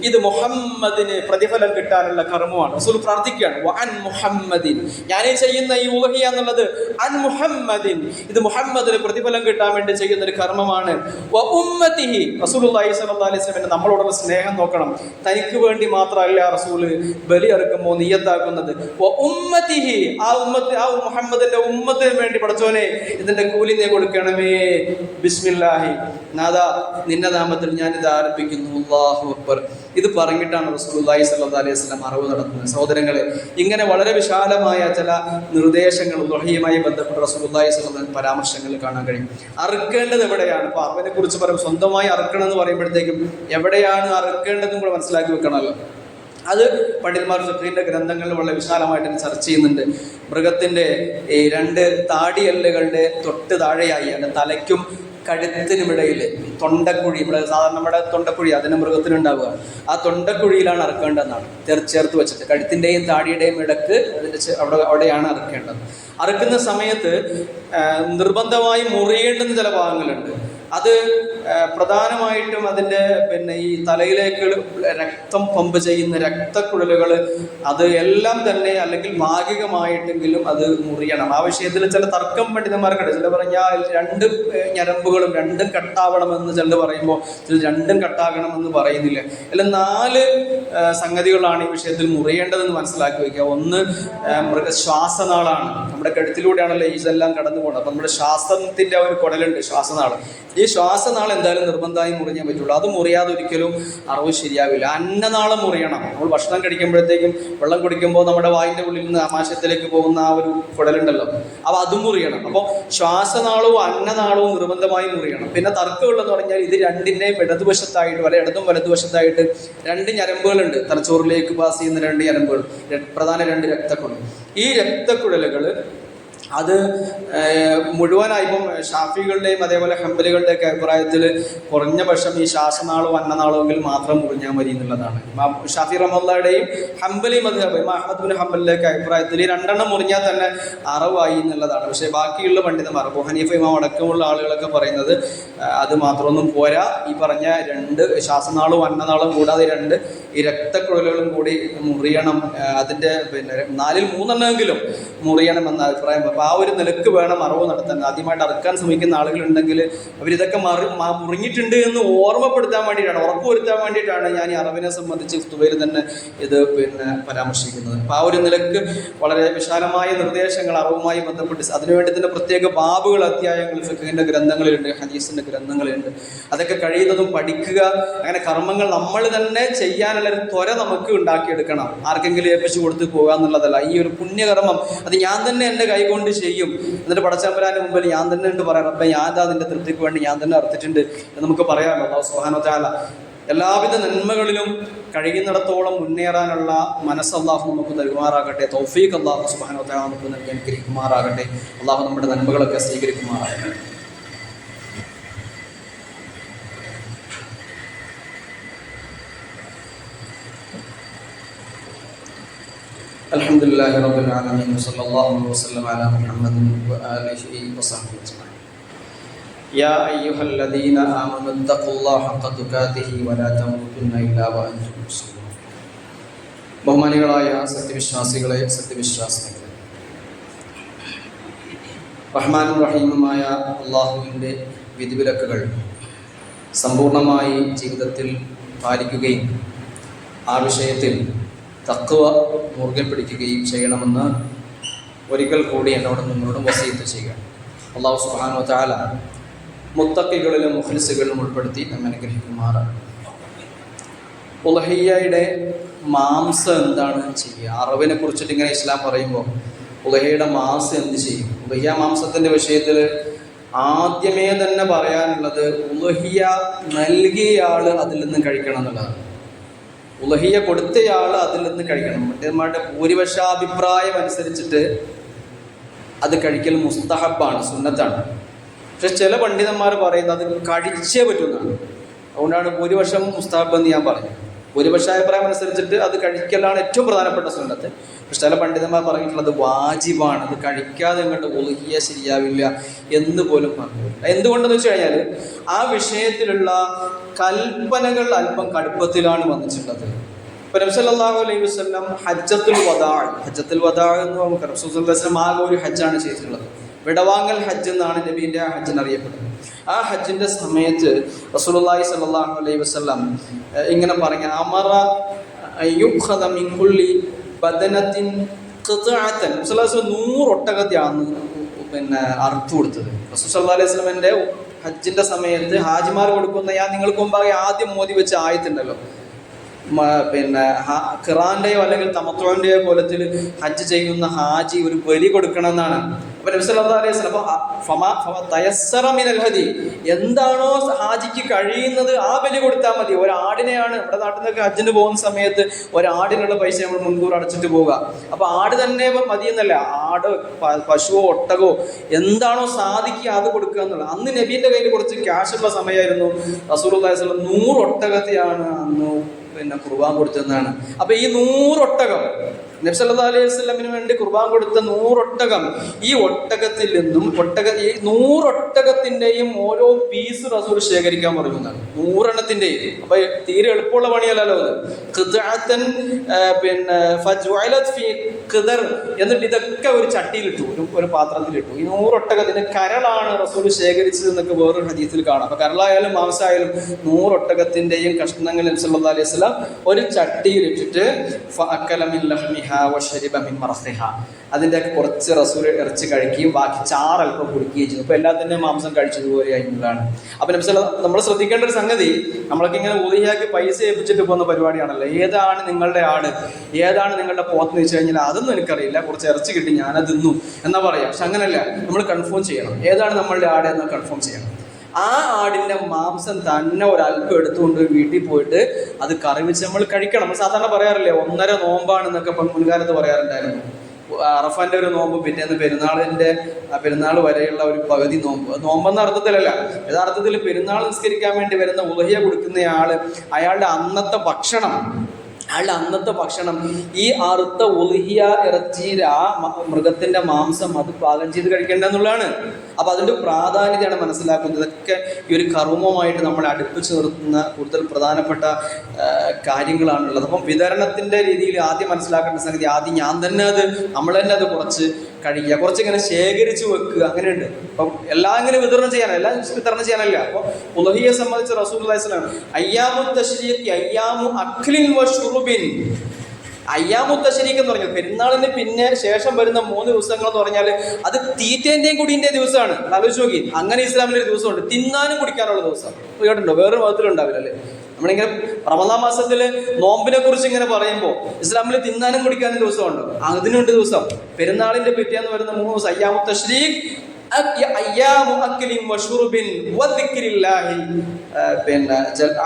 ഇത് മുഹമ്മദിന് പ്രതിഫലം കിട്ടാനുള്ള കർമ്മമാണ്. റസൂൽ പ്രാർത്ഥിക്കുകയാണ്, വഅൻ മുഹമ്മദിൻ, ഞാൻ ഈ ചെയ്യുന്ന ഈ ഉളഹിയ എന്നുള്ളത് അൻ മുഹമ്മദിൻ, ഇത് മുഹമ്മദിന് പ്രതിഫലം കിട്ടാൻ വേണ്ടി ചെയ്യുന്ന ഒരു കർമ്മമാണ്. വ ഉമ്മത്തിഹി, റസൂലുള്ളാഹി സ്വല്ലല്ലാഹു അലൈഹി വസല്ലം നമ്മളോടുള്ള സ്നേഹം നോക്കണം. തനിക്ക് വേണ്ടി മാത്രമല്ല റസൂല് ബലി അറുക്കുമ്പോൾ നിയ്യത്താക്കുന്നത്. വ ഉമ്മത്തിഹി, ആ ഉമ്മത്ത്, ആ മുഹമ്മദിന്റെ ഉമ്മത്തിന് വേണ്ടി പടച്ചോനെ ഇതിന്റെ കൂലി നീ കൊടുക്കണമേ. ബിസ്മില്ലാഹി, നാദാ നിന്റെ നാമത്തിൽ ഞാൻ ഇത് ആരംഭിക്കുന്നു. അല്ലാഹു അക്ബർ. ഇത് പറഞ്ഞിട്ടാണ് റസൂലുള്ളാഹി സ്വല്ലല്ലാഹു അലൈഹി വസല്ലം അറിവ് നടത്തുന്നത്. സഹോദരങ്ങളെ, ഇങ്ങനെ വളരെ വിശാലമായ ചില നിർദ്ദേശങ്ങൾ ഉളഹിയുമായി ബന്ധപ്പെട്ട് റസൂലുള്ളാഹി സ്വല്ലല്ലാഹു അലൈഹി വസല്ലം പരാമർശങ്ങൾ കാണാൻ കഴിയും. അറുക്കേണ്ടത് എവിടെയാണ്? ഇപ്പൊ അറിവിനെ കുറിച്ച് പറയും, സ്വന്തമായി അറുക്കണം എന്ന് പറയുമ്പോഴത്തേക്കും എവിടെയാണ് അറുക്കേണ്ടതും കൂടെ മനസ്സിലാക്കി വെക്കണമല്ലോ. അത് പണ്ഡിതന്മാർ ഫിഖ്ഹിന്റെ ഗ്രന്ഥങ്ങളിൽ വളരെ വിശാലമായിട്ട് ചർച്ച ചെയ്യുന്നുണ്ട്. മൃഗത്തിന്റെ ഈ 2 താടിയെല്ലുകളുടെ തൊട്ട് താഴെയായി അതിന്റെ തലയ്ക്കും കഴുത്തിനുമിടയിൽ തൊണ്ടക്കുഴി, സാധാരണ നമ്മുടെ തൊണ്ടക്കുഴി അതിന് മൃഗത്തിനുണ്ടാവുക, ആ തൊണ്ടക്കുഴിയിലാണ് അറുക്കേണ്ടതെന്നാണ് ചേർത്ത് വെച്ചിട്ട്. കഴുത്തിൻ്റെയും താടിയുടെയും ഇടക്ക് അവിടെയാണ് അറുക്കേണ്ടത്. അറുക്കുന്ന സമയത്ത് നിർബന്ധമായി മുറിയേണ്ടുന്ന ചില ഭാഗങ്ങളുണ്ട്. അത് പ്രധാനമായിട്ടും അതിൻ്റെ ഈ തലയിലേക്ക് രക്തം പമ്പ് ചെയ്യുന്ന രക്തക്കുഴലുകൾ അത് എല്ലാം തന്നെ അല്ലെങ്കിൽ ഭാഗികമായിട്ടെങ്കിലും അത് മുറിയണം. ആ വിഷയത്തിൽ ചില തർക്കം പണ്ഡിതന്മാർക്കുണ്ട്. ചില പറഞ്ഞാൽ 2 ഞരമ്പുകളും 2 കട്ടാവണമെന്ന് ചിലർ പറയുമ്പോൾ ചില 2 കട്ടാകണമെന്ന് പറയുന്നില്ല. അല്ല 4 സംഗതികളാണ് ഈ വിഷയത്തിൽ മുറിയേണ്ടതെന്ന് മനസ്സിലാക്കി വയ്ക്കുക. ഒന്ന്, ശ്വാസനാളാണ്. നമ്മുടെ കഴുത്തിലൂടെയാണല്ലോ ഇതെല്ലാം കടന്നു പോകുന്നത്. അപ്പം നമ്മുടെ ശ്വാസത്തിൻ്റെ ഒരു കുടലുണ്ട്, ശ്വാസനാള്. ഈ ശ്വാസനാളം എന്തായാലും നിർബന്ധമായും മുറിഞ്ഞേ പറ്റുള്ളൂ. അത് മുറിയാതെ ഒരിക്കലും അറിവ് ശരിയാവില്ല. അന്നനാളം മുറിയണം. നമ്മൾ ഭക്ഷണം കഴിക്കുമ്പോഴത്തേക്കും വെള്ളം കുടിക്കുമ്പോൾ നമ്മുടെ വായിൻ്റെ ഉള്ളിൽ നിന്ന് ആമാശയത്തിലേക്ക് പോകുന്ന ആ ഒരു കുടലുണ്ടല്ലോ, അപ്പോൾ അതും മുറിയണം. അപ്പോൾ ശ്വാസനാളവും അന്നനാളവും നിർബന്ധമായും മുറിയണം. പിന്നെ തർക്കമുള്ളതെന്ന് പറഞ്ഞാൽ ഇത് രണ്ടിൻ്റെയും ഇടതുവശത്തായിട്ട്, ഇടതും വലതുവശത്തായിട്ട് 2 ഞരമ്പുകളുണ്ട്. തലച്ചോറിലേക്ക് പാസ് ചെയ്യുന്ന 2 ഞരമ്പുകൾ, പ്രധാന 2 രക്തക്കുഴൽ. ഈ രക്തക്കുഴലുകൾ അത് മുഴുവനായി ഇപ്പം ഷാഫികളുടെയും അതേപോലെ ഹംബലികളുടെയൊക്കെ അഭിപ്രായത്തിൽ കുറഞ്ഞ പക്ഷം ഈ ശ്വാസനാളവും അന്നനാളമെങ്കിൽ മാത്രം മുറിഞ്ഞാൽ മതി എന്നുള്ളതാണ്. ഷാഫി റഹ്മത്തുള്ളാഹിയുടെയും ഹംബലി മദ്ഹബ് അഹ്മദ് ബിൻ ഹംബലിൻ്റെയൊക്കെ അഭിപ്രായത്തിൽ ഈ 2 മുറിഞ്ഞാൽ തന്നെ അറിവായി എന്നുള്ളതാണ്. പക്ഷേ ബാക്കിയുള്ള പണ്ഡിതന്മാർ, അബൂ ഹനീഫ ഇമാം അടക്കമുള്ള ആളുകളൊക്കെ പറയുന്നത് അത് മാത്രമൊന്നും പോരാ. ഈ പറഞ്ഞ 2 ശ്വാസനാളവും അന്നനാളവും കൂടാതെ 2 ഈ രക്തക്കുഴലുകളും കൂടി മുറിയണം. അതിൻ്റെ 4-ൽ 3 മുറിയണമെന്ന അഭിപ്രായം. അപ്പോൾ ആ ഒരു നിലക്ക് വേണം അറിവ് നടത്താൻ. ആദ്യമായിട്ട് അറുക്കാൻ ശ്രമിക്കുന്ന ആളുകളുണ്ടെങ്കിൽ അവരിതൊക്കെ മുറിഞ്ഞിട്ടുണ്ട് എന്ന് ഓർമ്മപ്പെടുത്താൻ വേണ്ടിയിട്ടാണ്, ഉറപ്പുവരുത്താൻ വേണ്ടിയിട്ടാണ് ഞാൻ ഈ അറിവിനെ സംബന്ധിച്ച് ഫുതുവയിൽ തന്നെ ഇത് പരാമർശിക്കുന്നത്. അപ്പോൾ ആ ഒരു നിലക്ക് വളരെ വിശാലമായ നിർദ്ദേശങ്ങൾ അറിവുമായി ബന്ധപ്പെട്ട് അതിനുവേണ്ടി തന്നെ പ്രത്യേക ബാബുകൾ, അധ്യായങ്ങൾ ഫിഖ്ഹിന്റെ ഗ്രന്ഥങ്ങളിലുണ്ട്, ഹദീസിന്റെ ഗ്രന്ഥങ്ങളിലുണ്ട്. അതൊക്കെ കഴിയുന്നതും പഠിക്കുക. അങ്ങനെ കർമ്മങ്ങൾ നമ്മൾ തന്നെ ചെയ്യാനുള്ള ഒരു ത്വര നമുക്ക് ഉണ്ടാക്കിയെടുക്കണം. ആർക്കെങ്കിലും ഏൽപ്പിച്ചു കൊടുത്ത് പോകുക എന്നുള്ളതല്ല. ഈ ഒരു പുണ്യകർമ്മം അത് ഞാൻ തന്നെ എൻ്റെ കൈകൊണ്ട് ചെയ്യും. എന്നിട്ട് പടച്ചതമ്പുരാന്റെ മുമ്പിൽ ഞാൻ തന്നെ ഉണ്ട് പറയാം, അപ്പം ഞാൻ അതിൻ്റെ തൃപ്തിക്ക് വേണ്ടി ഞാൻ തന്നെ അർപ്പിച്ചിട്ടുണ്ട് എന്ന് നമുക്ക് പറയാമല്ലോ. അല്ലാഹു സുബ്ഹാനഹു വ തആല എല്ലാവിധ നന്മകളിലും കഴിയുന്നിടത്തോളം മുന്നേറാനുള്ള മനസ്സ് അല്ലാഹു നമുക്ക് നൽകുമാറാകട്ടെ. തൗഫീഖ് അല്ലാഹു സുബ്ഹാനഹു വ തആല നമുക്ക് നൽകി അനുഗ്രഹിക്കുമാറാകട്ടെ. അല്ലാഹു നമ്മുടെ നന്മകളൊക്കെ സ്വീകരിക്കുമാറാകട്ടെ. അൽഹംദുലില്ലാഹി റബ്ബിൽ ആലമീൻ വസല്ലല്ലാഹു വസല്ലം അലാ മുഹമ്മദിൻ വആലിഹി വസഹ്ബിഹി അജ്മഈൻ. യാ അയ്യുഹല്ലദീന ആമനൂ തഖുല്ലാഹ ഹഖ തുഖാതിഹി വലാ തമൂതുന്ന ഇല്ലാ വഅൻതും മുസ്ലിമൂൻ. ബഹുമാനികളായ സത്യവിശ്വാസികളെ, സത്യവിശ്വാസികളെ, റഹ്മാനും റഹീമുമായ അള്ളാഹുവിൻ്റെ വിധിവിലക്കുകൾ സമ്പൂർണ്ണമായി ജീവിതത്തിൽ പാലിക്കുകയും ആ വിഷയത്തിൽ തഖ്വ മുറുകെ പിടിക്കുകയും ചെയ്യണമെന്ന് ഒരിക്കൽ കൂടി എന്നോടും നിങ്ങളോടും വസീയത്ത് ചെയ്യുക. അല്ലാഹു സുബ്ഹാനഹു വ തആല മുത്തഖികളിലും മുഖ്ലിസുകളിലും ഉൾപ്പെടുത്തി നമ്മെ അനുഗ്രഹിക്കുമാറാണ്. ഉളഹിയ്യയുടെ മാംസം എന്താണ് ചെയ്യുക? അറവിനെ കുറിച്ചിട്ട് ഇങ്ങനെ ഇസ്ലാം പറയുമ്പോൾ ഉളഹിയ്യയുടെ മാംസം എന്ത് ചെയ്യും? ഉളഹിയ്യ മാംസത്തിൻ്റെ വിഷയത്തിൽ ആദ്യമേ തന്നെ പറയാനുള്ളത് ഉളഹിയ്യ നൽകിയയാൾ അതിൽ നിന്ന് കഴിക്കണം എന്നുള്ളതാണ്. ഉളഹിയ്യ കൊടുത്തയാൾ അതിൽ നിന്ന് കഴിക്കണം. മറ്റേമാരുടെ ഭൂരിപക്ഷാഭിപ്രായം അനുസരിച്ചിട്ട് അത് കഴിക്കൽ മുസ്തഹബാണ്, സുന്നത്താണ്. പക്ഷെ ചില പണ്ഡിതന്മാർ പറയുന്നത് അത് കഴിച്ചേ പറ്റുന്നതാണ്. അതുകൊണ്ടാണ് ഭൂരിപക്ഷം മുസ്തഹബ് എന്ന് ഞാൻ പറഞ്ഞു. ഭൂരിപക്ഷാഭിപ്രായം അനുസരിച്ചിട്ട് അത് കഴിക്കലാണ് ഏറ്റവും പ്രധാനപ്പെട്ട സുന്നത്ത്. പക്ഷെ ചില പണ്ഡിതന്മാർ പറഞ്ഞിട്ടുള്ളത് വാജിബാണ്, അത് കഴിക്കാതെ നിങ്ങളുടെ ഉളുഹിയ ശരിയാവില്ല എന്ന് പോലും പറഞ്ഞു. എന്തുകൊണ്ടെന്ന് വെച്ച് കഴിഞ്ഞാൽ ആ വിഷയത്തിലുള്ള കൽപ്പനകൾ അല്പം കടുപ്പത്തിലാണ് വന്നിട്ടുള്ളത്. ഇപ്പൊ നബി സല്ലല്ലാഹു അലൈഹി വസല്ലം ഹജ്ജത്തുൽ വദാ എന്ന് നമുക്ക് റസൂൽ സല്ലല്ലാഹു അലൈഹി വസല്ലം ആകെ ഒരു ഹജ്ജാണ് ചെയ്തിട്ടുള്ളത്. വിടവാങ്ങൽ ഹജ്ജ് എന്നാണ് നബീൻ്റെ ആ ഹജ്ജിന് അറിയപ്പെടുന്നത്. ആ ഹജ്ജിൻ്റെ സമയത്ത് റസൂലുള്ളാഹി സ്വല്ലല്ലാഹു അലൈഹി വസല്ലം ഇങ്ങനെ പറഞ്ഞ അമറ യുഖദ മിൻ കുല്ലി ബദനത്തിൻ ഖിത്അതൻ. റസൂലുള്ളാഹി 100 ഒട്ടകത്തെയാണ് അറുത്തു കൊടുത്തത്. റസൂൽ സല്ലല്ലാഹു അലൈഹി വസല്ലമയുടെ ഹജ്ജിൻ്റെ സമയത്ത് ഹാജിമാർ കൊടുക്കുന്ന ഞാൻ നിങ്ങൾക്ക് മുമ്പാകെ ആദ്യം മോദി വെച്ച ആയത്തുണ്ടല്ലോ, ഖിറാന്റെയോ അല്ലെങ്കിൽ തമത്തുവിന്റെയോ കോലത്തിൽ ഹജ്ജ് ചെയ്യുന്ന ഹാജി ഒരു ബലി കൊടുക്കണം എന്നാണ്. അപ്പൊ നബി സല്ലല്ലാഹു അലൈഹി വസല്ലം മിനൽ ഹദി, എന്താണോ ഹാജിക്ക് കഴിയുന്നത് ആ ബലി കൊടുത്താൽ മതി. ഒരാടിനെയാണ് നമ്മുടെ നാട്ടിൽ നിന്നൊക്കെ ഹജ്ജിന് പോകുന്ന സമയത്ത് ഒരാടിനുള്ള പൈസ നമ്മൾ മുൻകൂർ അടച്ചിട്ട് പോവുക. അപ്പൊ ആട് തന്നെ മതി എന്നല്ല, ആട്, പശുവോ ഒട്ടകോ എന്താണോ സാധിക്കുക അത് കൊടുക്കുക എന്നുള്ളത്. അന്ന് നബീന്റെ കയ്യിൽ കുറച്ച് ക്യാഷുള്ള സമയമായിരുന്നു. റസൂലുള്ളാഹി സ്വല്ലല്ലാഹു അലൈഹി വസല്ലം 100 ഒട്ടകത്തെയാണ് അന്ന് ഖുർബാൻ കൊടുത്തതെന്നാണ്. അപ്പൊ ഈ 100 ഒട്ടകം നബി സല്ലല്ലാഹു അലൈഹി വസല്ലമിന് വേണ്ടി ഖുർബാൻ കൊടുത്ത 100 ഒട്ടകം, ഈ ഒട്ടകത്തിൽ നിന്നും ഈ 100 ഒട്ടകത്തിന്റെയും ഓരോ പീസ് റസൂൽ ശേഖരിക്കാൻ പറയുന്നതാണ്. 100 എണ്ണത്തിന്റെയും. അപ്പൊ തീരെ എളുപ്പമുള്ള പണിയല്ലല്ലോ അത്. ഖിത്അതൻ ഫജ്ഉലത് ഫീ ഖിദർ, എന്നിട്ട് ഇതൊക്കെ ഒരു ചട്ടിയിലിട്ടു, ഒരു പാത്രത്തിലിട്ടു. ഈ 100 ഒട്ടകത്തിന് കരളാണ് റസൂൽ ശേഖരിച്ചത് എന്നൊക്കെ വേറൊരു ഹദീസിൽ കാണാം. അപ്പൊ കരളായാലും മാംസമായാലും 100 ഒട്ടകത്തിന്റെയും കഷ്ണങ്ങൾ നബി സല്ലല്ലാഹു അലൈഹി വസല്ലം ഒരു ചട്ടിയിലിട്ടിട്ട് ഫഅക്കല മിൻ ലഹ്മിഹ വശരിബ മിൻ മർഖിഹ, അതിൻ്റെ കുറച്ച് റസൂൽ ഇറച്ചി കഴിക്കുകയും ബാക്കി ചാറ് അല്പം കുടിക്കുകയും ചെയ്തു. അപ്പോൾ എല്ലാത്തിൻ്റെയും മാംസം കഴിച്ചതുപോലെ ആയിരുന്നതാണ്. അപ്പം നബി സല്ലല്ലാഹു അലൈഹി വസല്ലം നമ്മൾ ശ്രദ്ധിക്കേണ്ട ഒരു സംഗതി, നമ്മളൊക്കെ ഇങ്ങനെ ഉളിയാക്കി പൈസ ഏൽപ്പിച്ചിട്ട് പോകുന്ന പരിപാടിയാണല്ലോ. ഏതാണ് നിങ്ങളുടെ ആട്, ഏതാണ് നിങ്ങളുടെ പോത്തെന്ന് വെച്ച് കഴിഞ്ഞാൽ അതൊന്നും എനിക്കറിയില്ല, കുറച്ച് ഇറച്ചി കിട്ടി ഞാനത് തിന്നു എന്നാ പറയാം. പക്ഷെ അങ്ങനെയല്ല, നമ്മൾ കൺഫേം ചെയ്യണം ഏതാണ് നമ്മളുടെ ആട് എന്ന് കൺഫേം ചെയ്യണം. ആ ആടിൻ്റെ മാംസം തന്നെ ഒരല്പം എടുത്തുകൊണ്ട് വീട്ടിൽ പോയിട്ട് അത് കറി വെച്ച് നമ്മൾ കഴിക്കണം. നമ്മൾ സാധാരണ പറയാറില്ലേ 1.5 നോമ്പാണെന്നൊക്കെ മുൻകാലത്ത് പറയാറുണ്ടായിരുന്നു. അറഫാന്റെ ഒരു നോമ്പ്, പിറ്റേന്ന് പെരുന്നാൾ വരെയുള്ള ഒരു പകുതി നോമ്പെന്ന അർത്ഥത്തിലല്ല, യഥാർത്ഥത്തിൽ പെരുന്നാൾ നിസ്കരിക്കാൻ വേണ്ടി വരുന്ന ഉളഹിയ കൊടുക്കുന്നയാള് അയാളുടെ അന്നത്തെ ഭക്ഷണം ഈ അറുത്ത ഉളുഹിയ ഇറച്ചിയിൽ ആ മൃഗത്തിന്റെ മാംസം അത് പാകം ചെയ്ത് കഴിക്കേണ്ടെന്നുള്ളതാണ്. അപ്പൊ അതിന്റെ പ്രാധാന്യതയാണ് മനസ്സിലാക്കുന്നത്. ഇതൊക്കെ ഈ ഒരു കർമ്മമായിട്ട് നമ്മളെ അടുപ്പിച്ച് നിർത്തുന്ന കൂടുതൽ പ്രധാനപ്പെട്ട കാര്യങ്ങളാണുള്ളത്. അപ്പം വിതരണത്തിന്റെ രീതിയിൽ ആദ്യം മനസ്സിലാക്കേണ്ട സംഗതി, ആദ്യം നമ്മൾ തന്നെ അത് കുറച്ച് കഴിക്കുക, കുറച്ചിങ്ങനെ ശേഖരിച്ച് വെക്കുക, അങ്ങനെയുണ്ട്. അപ്പം എല്ലാം ഇങ്ങനെ വിതരണം ചെയ്യാനല്ല. അപ്പോൾ ഉളുഹിയെ സംബന്ധിച്ച് റസൂലുള്ളാഹി സ്വല്ലല്ലാഹു അലൈഹി വസല്ലം അയ്യാമു തശ്രീഖ് അയ്യാമു അഖ്ലിൻ വശുർബിൻ, അയ്യാമു തശ്രീഖ് എന്ന് പറഞ്ഞാൽ പെരുന്നാളിന് പിന്നെ ശേഷം വരുന്ന 3 ദിവസങ്ങൾ എന്ന് പറഞ്ഞാൽ അത് തീറ്റേന്റെയും കുടിന്റെയും ദിവസമാണ്. ആലോചിച്ച് നോക്കി, അങ്ങനെ ഇസ്ലാമിലൊരു ദിവസമുണ്ട്, തിന്നാനും കുടിക്കാനുള്ള ദിവസം. കേട്ടിട്ടുണ്ടോ? വേറൊരു മതത്തിലുണ്ടാവില്ല അല്ലേ? നമ്മളിങ്ങനെ റമദാൻ മാസത്തില് നോമ്പിനെ കുറിച്ച് ഇങ്ങനെ പറയുമ്പോൾ ഇസ്ലാമിൽ തിന്നാനും കുടിക്കാനും ദിവസമുണ്ട്, അതിനുണ്ട് ദിവസം. പെരുന്നാളിന്റെ പിറ്റേന്ന് വരുന്ന 3 ദിവസം അയ്യാമു തശ്രീഖ് അയ്യാമു അക്ലിൻ വശുർബിൻ വദിക്രില്ലാഹി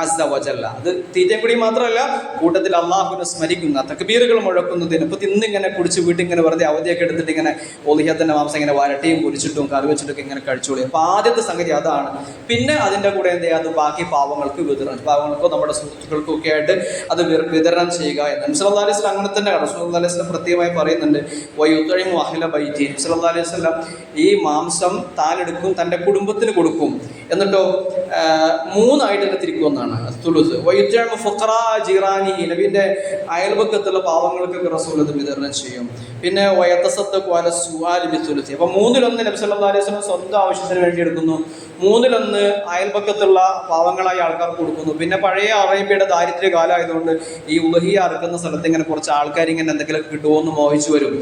അസ്സ വജല്ല. അത് തീറ്റയും കൂടി മാത്രമല്ല, കൂട്ടത്തിൽ അള്ളാഹുവിനെ സ്മരിക്കുന്ന തക്ബീറുകൾ മുഴക്കുന്നതിന്. ഇപ്പൊ ഇന്നിങ്ങനെ കുടിച്ച് വീട്ടിൽ ഇങ്ങനെ വെറുതെ അവധിയൊക്കെ എടുത്തിട്ട് ഇങ്ങനെ ഒളിഹത്തിന്റെ മാംസം ഇങ്ങനെ വരട്ടിയും പൊരിച്ചിട്ടും കറി വെച്ചിട്ടൊക്കെ ഇങ്ങനെ കഴിച്ചോളി. അപ്പൊ ആദ്യത്തെ സംഗതി അതാണ്. പിന്നെ അതിന്റെ കൂടെ എന്ത് ചെയ്യുക, അത് ബാക്കി പാവങ്ങൾക്കോ നമ്മുടെ സുഹൃത്തുക്കൾക്കും ഒക്കെ ആയിട്ട് അത് വിതരണം ചെയ്യുക എന്ന്. നബി സല്ലല്ലാഹു അലൈഹി വസല്ലം അങ്ങനെ തന്നെ റസൂലുള്ളാഹി സ്വല്ലല്ലാഹു അലൈഹി വസല്ലം പ്രത്യേകമായി പറയുന്നുണ്ട്, വയുത്ഇമു അഹ്ല ബൈതി. നബി സല്ലല്ലാഹു അലൈഹി വസല്ലം ഈ മാംസം താനെടുക്കും, തൻ്റെ കുടുംബത്തിന് കൊടുക്കും. എന്നിട്ടോ 3 ആയിട്ട് തന്നെ തിരിക്കുമെന്നാണ്. തുലുസ് വയുത്ഇമു ഫുഖറാ ജിറാനി, നബിന്റെ അയൽപക്കത്തുള്ള പാവങ്ങൾക്കൊക്കെ റസൂൽ അത് വിതരണം ചെയ്യും. പിന്നെ വയതസദ്ദഖു അല സുആലി ബിതുലുസ്. അപ്പോൾ 1/3 നബി സല്ലല്ലാഹു അലൈഹി വസല്ലം സ്വന്തം ആവശ്യത്തിന് വേണ്ടി എടുക്കുന്നു, 1/3 അയൽപക്കത്തുള്ള പാവങ്ങളായ ആൾക്കാർക്ക് കൊടുക്കുന്നു. പിന്നെ പഴയ അറേബ്യയുടെ ദാരിദ്ര്യ കാലമായതുകൊണ്ട് ഈ ഉലഹിയ അറുക്കുന്ന സ്ഥലത്ത് ഇങ്ങനെ കുറച്ച് ആൾക്കാർ ഇങ്ങനെ എന്തെങ്കിലും കിട്ടുമോ എന്ന് മോഹിച്ചു വരും,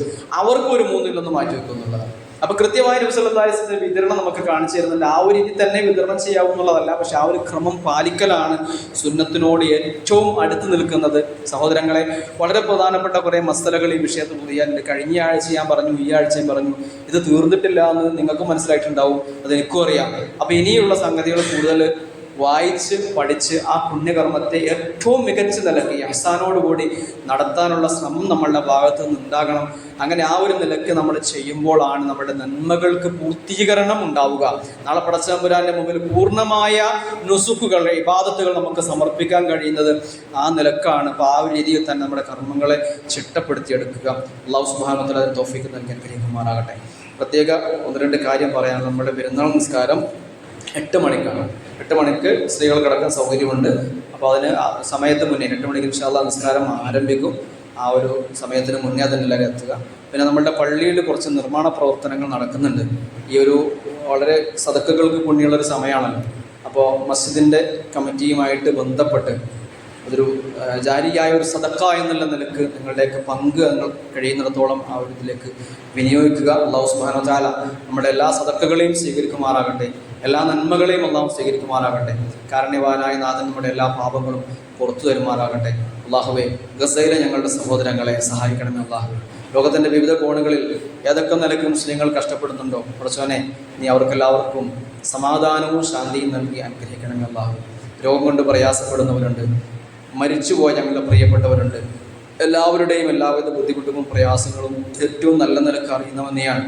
അവർക്ക് ഒരു 1/3 മാറ്റി വെക്കുന്നുള്ളതാണ്. അപ്പൊ കൃത്യമായ നബി സല്ലല്ലാഹു അലൈഹി വസല്ലം വിതരണം നമുക്ക് കാണിച്ചു തരുന്നുണ്ട്. ആ ഒരു രീതി തന്നെ വിതരണം ചെയ്യാവുന്നതല്ല, പക്ഷെ ആ ഒരു ക്രമം പാലിക്കലാണ് സുന്നത്തിനോട് ഏറ്റവും അടുത്ത് നിൽക്കുന്നത്. സഹോദരങ്ങളെ, വളരെ പ്രധാനപ്പെട്ട കുറേ മസലകൾ ഈ വിഷയത്തിൽ പറയാനുണ്ട്. കഴിഞ്ഞ ആഴ്ച ഞാൻ പറഞ്ഞു, ഈ ആഴ്ചയും പറഞ്ഞു, ഇത് തീർന്നിട്ടില്ല എന്ന് നിങ്ങൾക്ക് മനസ്സിലായിട്ടുണ്ടാവും, അത് എനിക്കും അറിയാം. അപ്പൊ ഇനിയുള്ള സംഗതികൾ കൂടുതൽ വായിച്ച് പഠിച്ച് ആ പുണ്യകർമ്മത്തെ ഏറ്റവും മികച്ച നിലയ്ക്ക് ഇഹ്സാനോടുകൂടി നടത്താനുള്ള ശ്രമം നമ്മളുടെ ഭാഗത്തു നിന്ന് ഉണ്ടാകണം. അങ്ങനെ ആ ഒരു നിലയ്ക്ക് നമ്മൾ ചെയ്യുമ്പോഴാണ് നമ്മുടെ നന്മകൾക്ക് പൂർത്തീകരണം ഉണ്ടാവുക. നാളെ പടച്ച തമ്പുരാന്റെ മുമ്പിൽ പൂർണ്ണമായ നുസുക്കുകൾ, ഇബാദത്തുകൾ നമുക്ക് സമർപ്പിക്കാൻ കഴിയുന്നത് ആ നിലക്കാണ്. അപ്പോൾ ആ ഒരു രീതിയിൽ തന്നെ നമ്മുടെ കർമ്മങ്ങളെ ചിട്ടപ്പെടുത്തിയെടുക്കുക. അല്ലാഹു സുബ്ഹാനഹു വ തആല തൗഫീഖ് നൽകാൻ കഴിയുമാറാകട്ടെ. പ്രത്യേക 1-2 കാര്യം പറയാൻ. നമ്മുടെ പെരുന്നാൾ നിസ്കാരം 8 മണിക്കാണ്. 8 മണിക്ക് സ്ത്രീകൾ കിടക്കാൻ സൗകര്യമുണ്ട്. അപ്പോൾ അതിന് സമയത്ത് മുന്നേ 8 മണിക്ക് ഇൻഷാ അല്ലാഹ് നിസ്കാരം ആരംഭിക്കും. ആ ഒരു സമയത്തിന് മുന്നേ അതിനെല്ലാവരും എത്തുക. പിന്നെ നമ്മുടെ പള്ളിയിൽ കുറച്ച് നിർമ്മാണ പ്രവർത്തനങ്ങൾ നടക്കുന്നുണ്ട്. ഈ ഒരു വളരെ സദക്കകൾക്ക് പുണ്യമുള്ളൊരു സമയമാണല്ലോ. അപ്പോൾ മസ്ജിദിൻ്റെ കമ്മിറ്റിയുമായിട്ട് ബന്ധപ്പെട്ട് അതൊരു ജാരിയായ ഒരു സദക്ക എന്നുള്ള നിലക്ക് നിങ്ങളുടെയൊക്കെ പങ്ക് നിങ്ങൾ കഴിയുന്നിടത്തോളം ആ ഒരു ഇതിലേക്ക് വിനിയോഗിക്കുക. അല്ലാഹു സുബ്ഹാനഹു വ തആല നമ്മുടെ എല്ലാ സദക്കകളെയും സ്വീകരിക്കുമാറാകട്ടെ, എല്ലാ നന്മകളെയും അല്ലാഹു സ്വീകരിക്കുമാറാകട്ടെ. കാരുണ്യവാനായ നാഥൻ നമ്മുടെ എല്ലാ പാപങ്ങളും പുറത്തു തരുമാറാകട്ടെ. അല്ലാഹുവേ, ഗസയിലെ ഞങ്ങളുടെ സഹോദരങ്ങളെ സഹായിക്കണമേ. അല്ലാഹുവേ, ലോകത്തിൻ്റെ വിവിധ കോണുകളിൽ ഏതൊക്കെ നിലയ്ക്ക് മുസ്ലിങ്ങൾ കഷ്ടപ്പെടുന്നുണ്ടോ പടച്ചോനെ, നീ അവർക്കെല്ലാവർക്കും സമാധാനവും ശാന്തിയും നൽകി അനുഗ്രഹിക്കണമേ. അല്ലാഹുവേ, രോഗം കൊണ്ട് പ്രയാസപ്പെടുന്നവരുണ്ട്, മരിച്ചുപോയ ഞങ്ങളുടെ പ്രിയപ്പെട്ടവരുണ്ട്. എല്ലാവരുടെയും എല്ലാവിധ ബുദ്ധിമുട്ടുകളും പ്രയാസങ്ങളും ഏറ്റവും നല്ല നിലക്ക് അറിയുന്നവൻ നീയാണ്.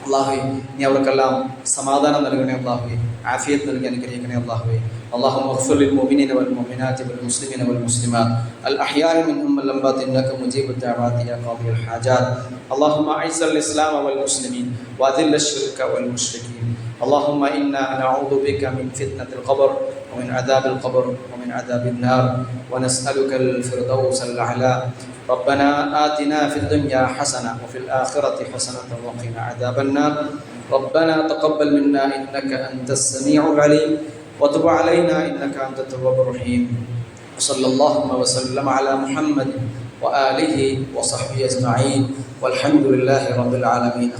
അല്ലാഹുവേ, നീ അവർക്കെല്ലാം സമാധാനം നൽകണേ. അല്ലാഹുവേ, ആഫിയത്ത് നൽകി അനുഗ്രഹിക്കണേ. അല്ലാഹുവേ, اللهم اغفر للمؤمنين والمؤمنات والمسلمين والمسلمات الأحياء منهم والأموات إنك مجيب الدعوات يا قاضي الحاجات. اللهم أعز الإسلام والمسلمين وأذل الشرك والمشركين. اللهم إنا نعوذ بك من فتنة القبر ومن عذاب القبر ومن عذاب النار ونسألك الفردوس الأعلى. ربنا آتنا في الدنيا حسنة وفي الآخرة حسنة وقنا عذاب النار. ربنا تقبل منا إنك أنت السميع العليم وتب علينا إنك أنت التواب الرحيم. وصلى اللهم وسلم على محمد وآله وصحبه أجمعين والحمد لله رب العالمين.